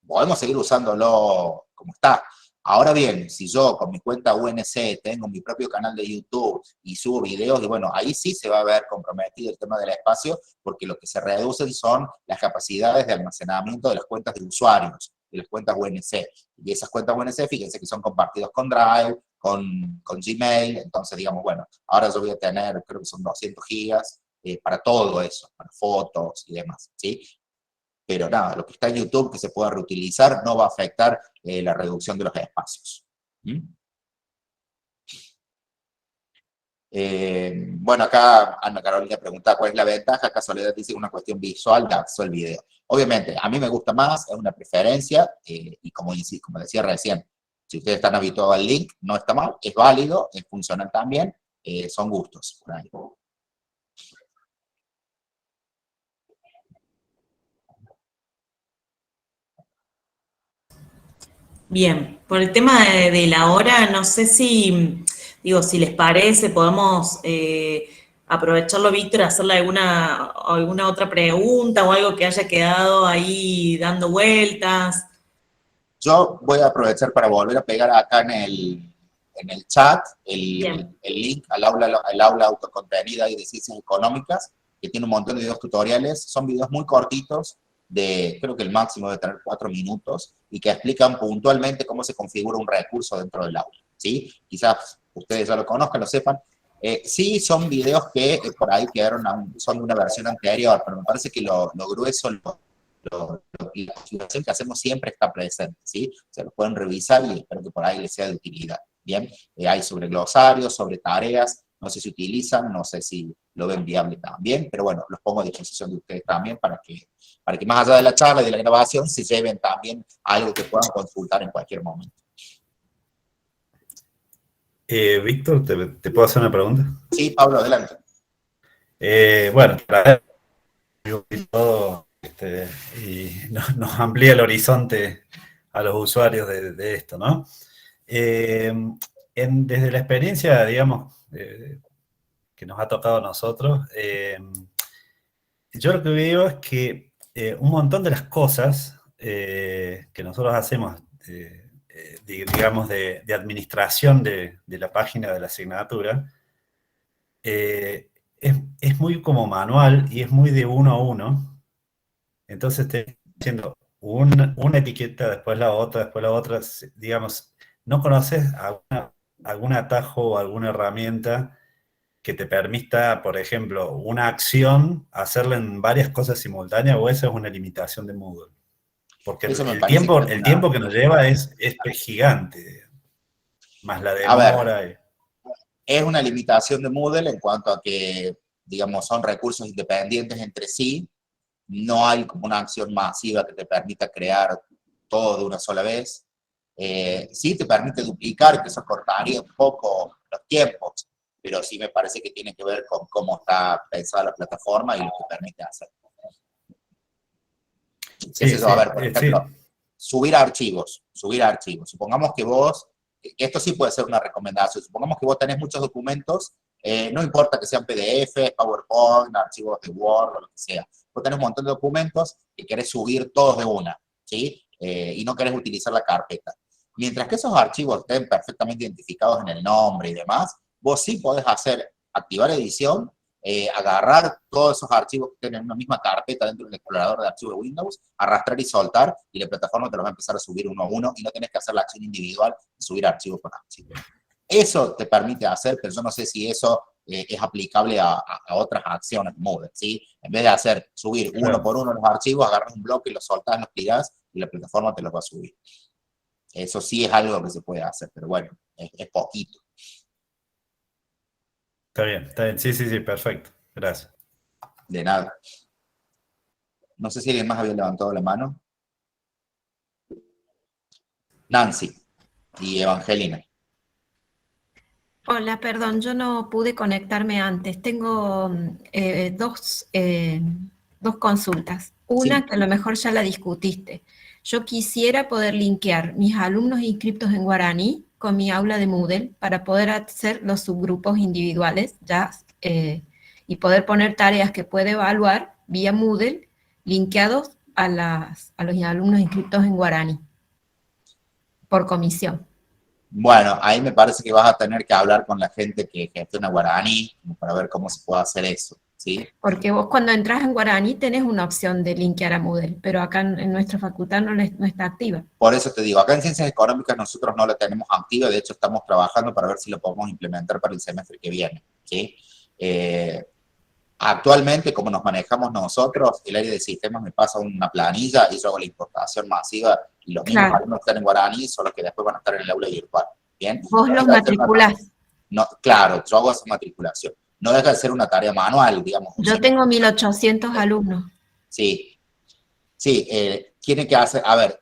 S5: podemos seguir usándolo como está. Ahora bien, si yo con mi cuenta UNC tengo mi propio canal de YouTube y subo videos, y bueno, ahí sí se va a ver comprometido el tema del espacio, porque lo que se reducen son las capacidades de almacenamiento de las cuentas de usuarios, de las cuentas UNC. Y esas cuentas UNC, fíjense que son compartidos con Drive, con Gmail, entonces digamos, bueno, ahora yo voy a tener, creo que son 200 gigas para todo eso, para fotos y demás, ¿sí? Pero nada, lo que está en YouTube que se pueda reutilizar no va a afectar la reducción de los espacios. Bueno, acá Ana Carolina pregunta cuál es la ventaja. Acá Soledad dice una cuestión visual de acceso al video. Obviamente, a mí me gusta más, es una preferencia, y como decía recién, si ustedes están habituados al link, no está mal, es válido, es funcional también, son gustos por ahí.
S2: Bien, por el tema de la hora, no sé si les parece, podemos aprovecharlo, Víctor, hacerle alguna otra pregunta o algo que haya quedado ahí dando vueltas.
S5: Yo voy a aprovechar para volver a pegar acá en el chat el link al aula autocontenida y de ciencias económicas, que tiene un montón de videos tutoriales. Son videos muy cortitos, creo que el máximo debe tener 4 minutos, y que explican puntualmente cómo se configura un recurso dentro del aula, ¿sí? Quizás ustedes ya lo conozcan, lo sepan. Sí, son videos que por ahí son de una versión anterior, pero me parece que lo grueso, la configuración que hacemos siempre está presente, ¿sí? Se lo pueden revisar y espero que por ahí les sea de utilidad, ¿bien? Hay sobre glosarios, sobre tareas, no sé si utilizan, no sé si lo ven viable también, pero bueno, los pongo a disposición de ustedes también para que más allá de la charla y de la grabación se lleven también algo que puedan consultar en cualquier momento.
S7: Víctor, ¿te puedo hacer una pregunta?
S5: Sí, Pablo, adelante.
S7: Bueno, para todo, y nos amplía el horizonte a los usuarios de esto, ¿no? Desde la experiencia, digamos, que nos ha tocado a nosotros, yo lo que veo es que un montón de las cosas que nosotros hacemos, digamos, de administración de la página de la asignatura, es muy como manual y es muy de uno a uno. Entonces te haciendo una etiqueta, después la otra, digamos, no conoces algún atajo o alguna herramienta que te permita, por ejemplo, una acción, hacerla en varias cosas simultáneas, o esa es una limitación de Moodle. Porque
S5: Eso me
S7: el
S5: parece
S7: tiempo,
S5: que es
S7: el
S5: una-
S7: tiempo que nos lleva es gigante, más la
S5: A ver,
S7: demora.
S5: es una limitación de Moodle en cuanto a que, digamos, son recursos independientes entre sí. No hay como una acción masiva que te permita crear todo de una sola vez. Sí te permite duplicar, que eso cortaría un poco los tiempos, pero sí me parece que tiene que ver con cómo está pensada la plataforma y lo que permite hacer. ¿Qué es eso? A ver, por ejemplo, subir archivos. Supongamos que vos, esto sí puede ser una recomendación, supongamos que vos tenés muchos documentos, no importa que sean PDF, PowerPoint, archivos de Word o lo que sea. Vos tenés un montón de documentos que querés subir todos de una, ¿sí? Y no querés utilizar la carpeta. Mientras que esos archivos estén perfectamente identificados en el nombre y demás, vos sí podés activar edición, agarrar todos esos archivos que tienen una misma carpeta dentro del explorador de archivos de Windows, arrastrar y soltar, y la plataforma te los va a empezar a subir uno a uno, y no tenés que hacer la acción individual de subir archivo por archivo. Eso te permite hacer, pero yo no sé si eso es aplicable a otras acciones Moodle, ¿sí? En vez de subir uno por uno los archivos, agarras un bloque, los soltás, los tirás, y la plataforma te los va a subir. Eso sí es algo que se puede hacer, pero bueno, es poquito.
S7: Está bien, sí, perfecto, gracias.
S5: De nada. No sé si alguien más había levantado la mano. Nancy y Evangelina.
S11: Hola, perdón, yo no pude conectarme antes. Tengo dos consultas. Una
S5: Sí.
S11: que a lo mejor ya la discutiste. Yo quisiera poder linkear mis alumnos inscriptos en Guaraní con mi aula de Moodle para poder hacer los subgrupos individuales y poder poner tareas que puede evaluar vía Moodle linkeados a los alumnos inscriptos en Guaraní por comisión.
S5: Bueno, ahí me parece que vas a tener que hablar con la gente que gestiona Guaraní para ver cómo se puede hacer eso, ¿sí?
S11: Porque vos cuando entras en Guaraní tenés una opción de linkear a Moodle, pero acá en nuestra facultad no está activa.
S5: Por eso te digo, acá en Ciencias Económicas nosotros no la tenemos activa, de hecho estamos trabajando para ver si lo podemos implementar para el semestre que viene, ¿sí? Actualmente, como nos manejamos nosotros, el área de sistemas me pasa una planilla y yo hago la importación masiva y los mismos alumnos están en Guaraní, solo que después van a estar en el aula virtual. ¿Bien?
S11: Vos los matriculás.
S5: No, claro, yo hago esa matriculación. No deja de ser una tarea manual, digamos.
S11: Yo tengo 1800 alumnos.
S5: Sí, tiene que hacer, a ver,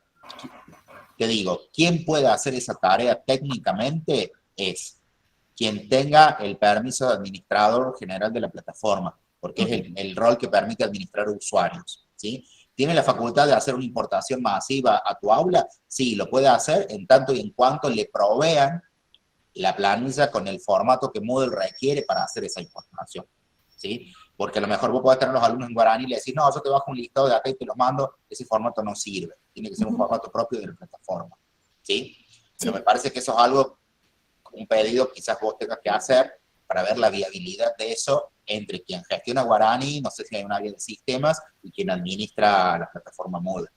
S5: te digo, ¿quién puede hacer esa tarea técnicamente? Es quien tenga el permiso de administrador general de la plataforma, porque es el rol que permite administrar usuarios, ¿sí? ¿Tiene la facultad de hacer una importación masiva a tu aula? Sí, lo puede hacer en tanto y en cuanto le provean la planilla con el formato que Moodle requiere para hacer esa importación, ¿sí? Porque a lo mejor vos podés tener los alumnos en Guaraní y le decís, no, yo te bajo un listado de acá y te los mando, ese formato no sirve, tiene que ser un formato propio de la plataforma, ¿sí? Pero me parece que eso es algo, un pedido quizás vos tengas que hacer para ver la viabilidad de eso entre quien gestiona Guaraní, no sé si hay un área de sistemas, y quien administra la plataforma Moodle.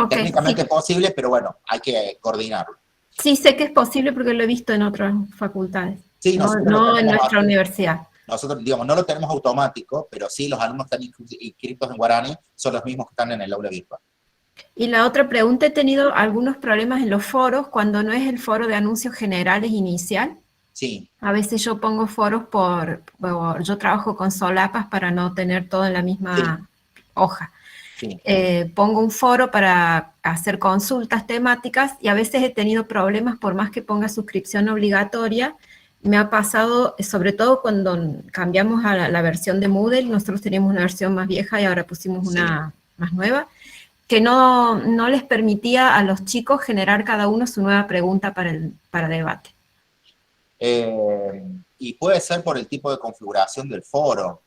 S5: Técnicamente es posible, pero bueno, hay que coordinarlo.
S11: Sí, sé que es posible porque lo he visto en otras facultades,
S5: Sí,
S11: no en nuestra universidad.
S5: Nosotros, digamos, no lo tenemos automático, pero sí los alumnos que están inscritos en Guaraní son los mismos que están en el aula virtual.
S11: Y la otra pregunta, he tenido algunos problemas en los foros cuando no es el foro de anuncios generales inicial.
S5: Sí.
S11: A veces yo pongo foros yo trabajo con solapas para no tener todo en la misma hoja.
S5: Sí.
S11: Pongo un foro para hacer consultas temáticas y a veces he tenido problemas por más que ponga suscripción obligatoria. Me ha pasado, sobre todo cuando cambiamos a la versión de Moodle, nosotros teníamos una versión más vieja y ahora pusimos una más nueva. que no les permitía a los chicos generar cada uno su nueva pregunta para debate.
S5: Y puede ser por el tipo de configuración del foro.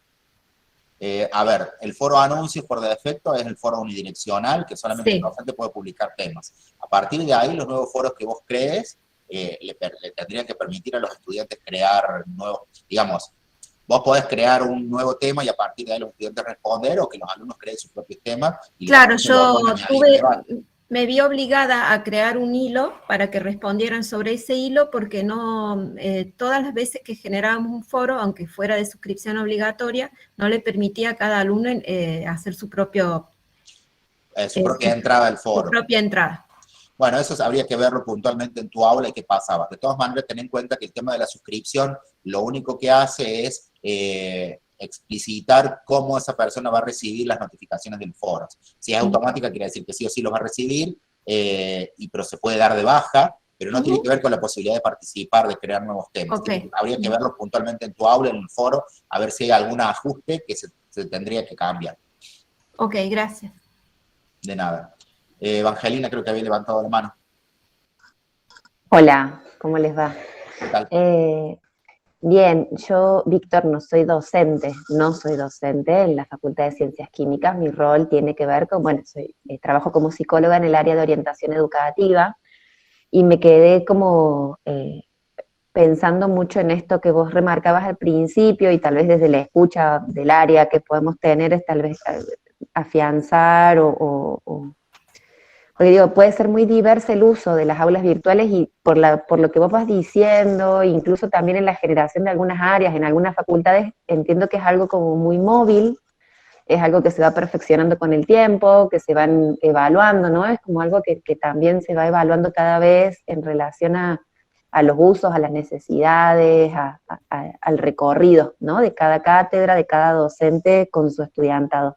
S5: A ver, el foro anuncios por defecto es el foro unidireccional, que solamente el docente puede publicar temas. A partir de ahí, los nuevos foros que vos crees le tendrían que permitir a los estudiantes crear nuevos, digamos, vos podés crear un nuevo tema y a partir de ahí los estudiantes responder, o que los alumnos creen sus propios temas. Y
S11: claro, yo me vi obligada a crear un hilo para que respondieran sobre ese hilo, porque todas las veces que generábamos un foro, aunque fuera de suscripción obligatoria, no le permitía a cada alumno hacer su propia
S5: entrada al foro.
S11: Su propia entrada.
S5: Bueno, eso habría que verlo puntualmente en tu aula y qué pasaba. De todas maneras, ten en cuenta que el tema de la suscripción lo único que hace es explicitar cómo esa persona va a recibir las notificaciones del foro. Si es automática, quiere decir que sí o sí los va a recibir, pero se puede dar de baja, pero no tiene que ver con la posibilidad de participar, de crear nuevos temas. Habría que verlo puntualmente en tu aula, en el foro, a ver si hay algún ajuste que se tendría que cambiar.
S11: Ok, gracias.
S5: De nada. Evangelina creo que había levantado la mano.
S12: Hola, ¿cómo les va?
S5: ¿Qué tal?
S12: Bien, yo, Víctor, no soy docente en la Facultad de Ciencias Químicas. Mi rol tiene que ver con, trabajo como psicóloga en el área de orientación educativa, y me quedé como pensando mucho en esto que vos remarcabas al principio, y tal vez desde la escucha del área que podemos tener es tal vez afianzar porque digo, puede ser muy diverso el uso de las aulas virtuales, y por lo que vos vas diciendo, incluso también en la generación de algunas áreas, en algunas facultades, entiendo que es algo como muy móvil, es algo que se va perfeccionando con el tiempo, que se van evaluando, ¿no? Es como algo que también se va evaluando cada vez en relación a los usos, a las necesidades, al recorrido, ¿no? De cada cátedra, de cada docente con su estudiantado.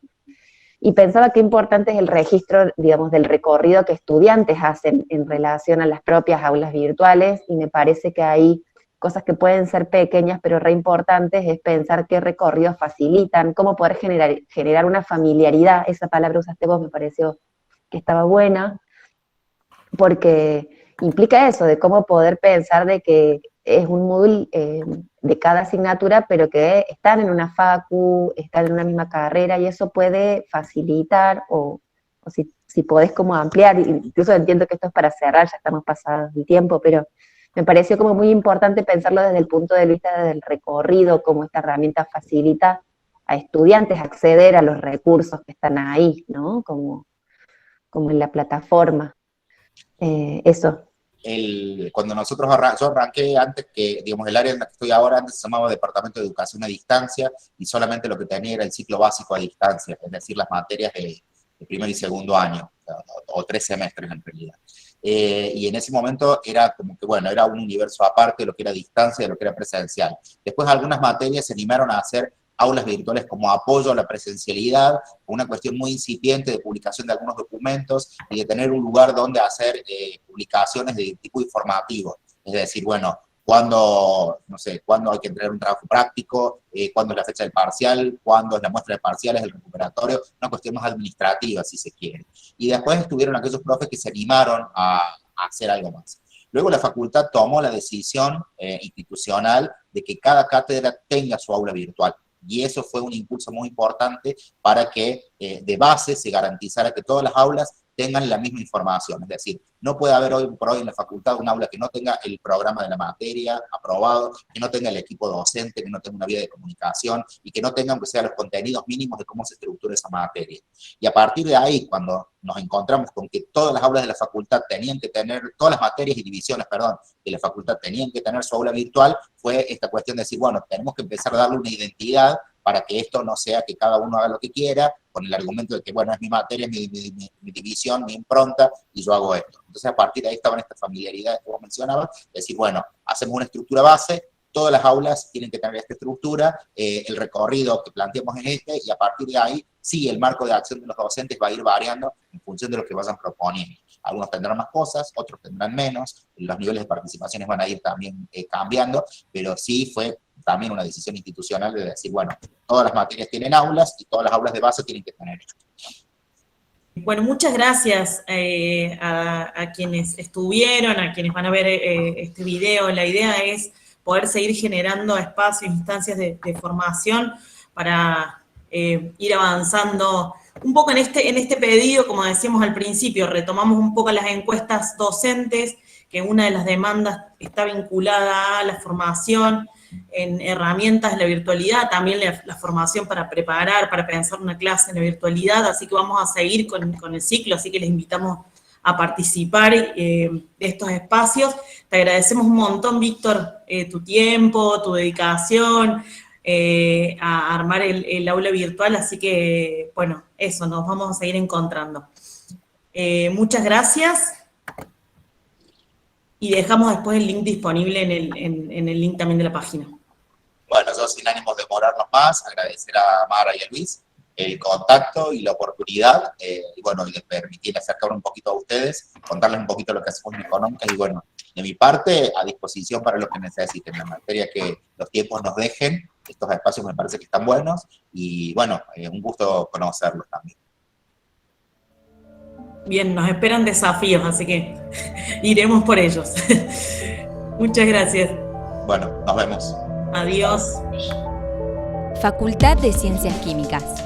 S12: Y pensaba qué importante es el registro, digamos, del recorrido que estudiantes hacen en relación a las propias aulas virtuales, y me parece que hay cosas que pueden ser pequeñas pero re importantes, es pensar qué recorridos facilitan, cómo poder generar una familiaridad. Esa palabra usaste vos, me pareció que estaba buena, porque implica eso, de cómo poder pensar de que es un módulo de cada asignatura, pero que están en una facu, están en una misma carrera, y eso puede facilitar, o si podés como ampliar, incluso entiendo que esto es para cerrar, ya estamos pasados del tiempo, pero me pareció como muy importante pensarlo desde el punto de vista del recorrido, cómo esta herramienta facilita a estudiantes acceder a los recursos que están ahí, ¿no? Como en la plataforma. Eso.
S5: Cuando yo arranqué antes que, digamos, el área en la que estoy ahora, antes se llamaba Departamento de Educación a Distancia, y solamente lo que tenía era el ciclo básico a distancia, es decir, las materias de primer y segundo año, o 3 semestres en realidad. Y en ese momento era como que, bueno, era un universo aparte de lo que era distancia y de lo que era presencial. Después algunas materias se animaron a hacer aulas virtuales como apoyo a la presencialidad, una cuestión muy incipiente de publicación de algunos documentos y de tener un lugar donde hacer publicaciones de tipo informativo. Es decir, bueno, cuándo hay que entregar un trabajo práctico, cuándo es la fecha del parcial, cuándo es la muestra de parciales, el recuperatorio, una cuestión más administrativa, si se quiere. Y después estuvieron aquellos profes que se animaron a hacer algo más. Luego la facultad tomó la decisión institucional de que cada cátedra tenga su aula virtual. Y eso fue un impulso muy importante para que de base se garantizara que todas las aulas tengan la misma información. Es decir, no puede haber hoy por hoy en la facultad un aula que no tenga el programa de la materia aprobado, que no tenga el equipo docente, que no tenga una vía de comunicación y que no tenga, aunque sea los contenidos mínimos de cómo se estructura esa materia. Y a partir de ahí, cuando nos encontramos con que todas las aulas de la facultad tenían que tener, todas las materias y divisiones, perdón, de la facultad tenían que tener su aula virtual, fue esta cuestión de decir, bueno, tenemos que empezar a darle una identidad para que esto no sea que cada uno haga lo que quiera, con el argumento de que, bueno, es mi materia, mi división, mi impronta, y yo hago esto. Entonces, a partir de ahí estaban estas familiaridades que vos mencionabas, es decir, bueno, hacemos una estructura base, todas las aulas tienen que tener esta estructura, el recorrido que planteamos en y a partir de ahí, sí, el marco de acción de los docentes va a ir variando en función de lo que vayan proponiendo. Algunos tendrán más cosas, otros tendrán menos, los niveles de participaciones van a ir también cambiando, pero sí fue también una decisión institucional de decir, bueno, todas las materias tienen aulas y todas las aulas de base tienen que tener esto.
S2: Bueno, muchas gracias a quienes estuvieron, a quienes van a ver este video. La idea es poder seguir generando espacios, instancias de formación para ir avanzando un poco en este pedido, como decíamos al principio, retomamos un poco las encuestas docentes, que una de las demandas está vinculada a la formación en herramientas de la virtualidad, también la formación para preparar, para pensar una clase en la virtualidad, así que vamos a seguir con el ciclo, así que les invitamos a participar de estos espacios. Te agradecemos un montón, Víctor, tu tiempo, tu dedicación, a armar el aula virtual, así que, bueno, eso, nos vamos a seguir encontrando. Muchas gracias. Y dejamos después el link disponible en el link también de la página.
S5: Bueno, yo sin ánimos de demorarnos más, agradecer a Mara y a Luis el contacto y la oportunidad, y bueno, y de permitir acercarme un poquito a ustedes, contarles un poquito lo que hacemos en Económica, y bueno, de mi parte, a disposición para lo que necesiten, la materia que los tiempos nos dejen, estos espacios me parece que están buenos, y bueno, un gusto conocerlos también.
S2: Bien, nos esperan desafíos, así que iremos por ellos. Muchas gracias.
S5: Bueno, nos vemos.
S2: Adiós.
S13: Facultad de Ciencias Químicas.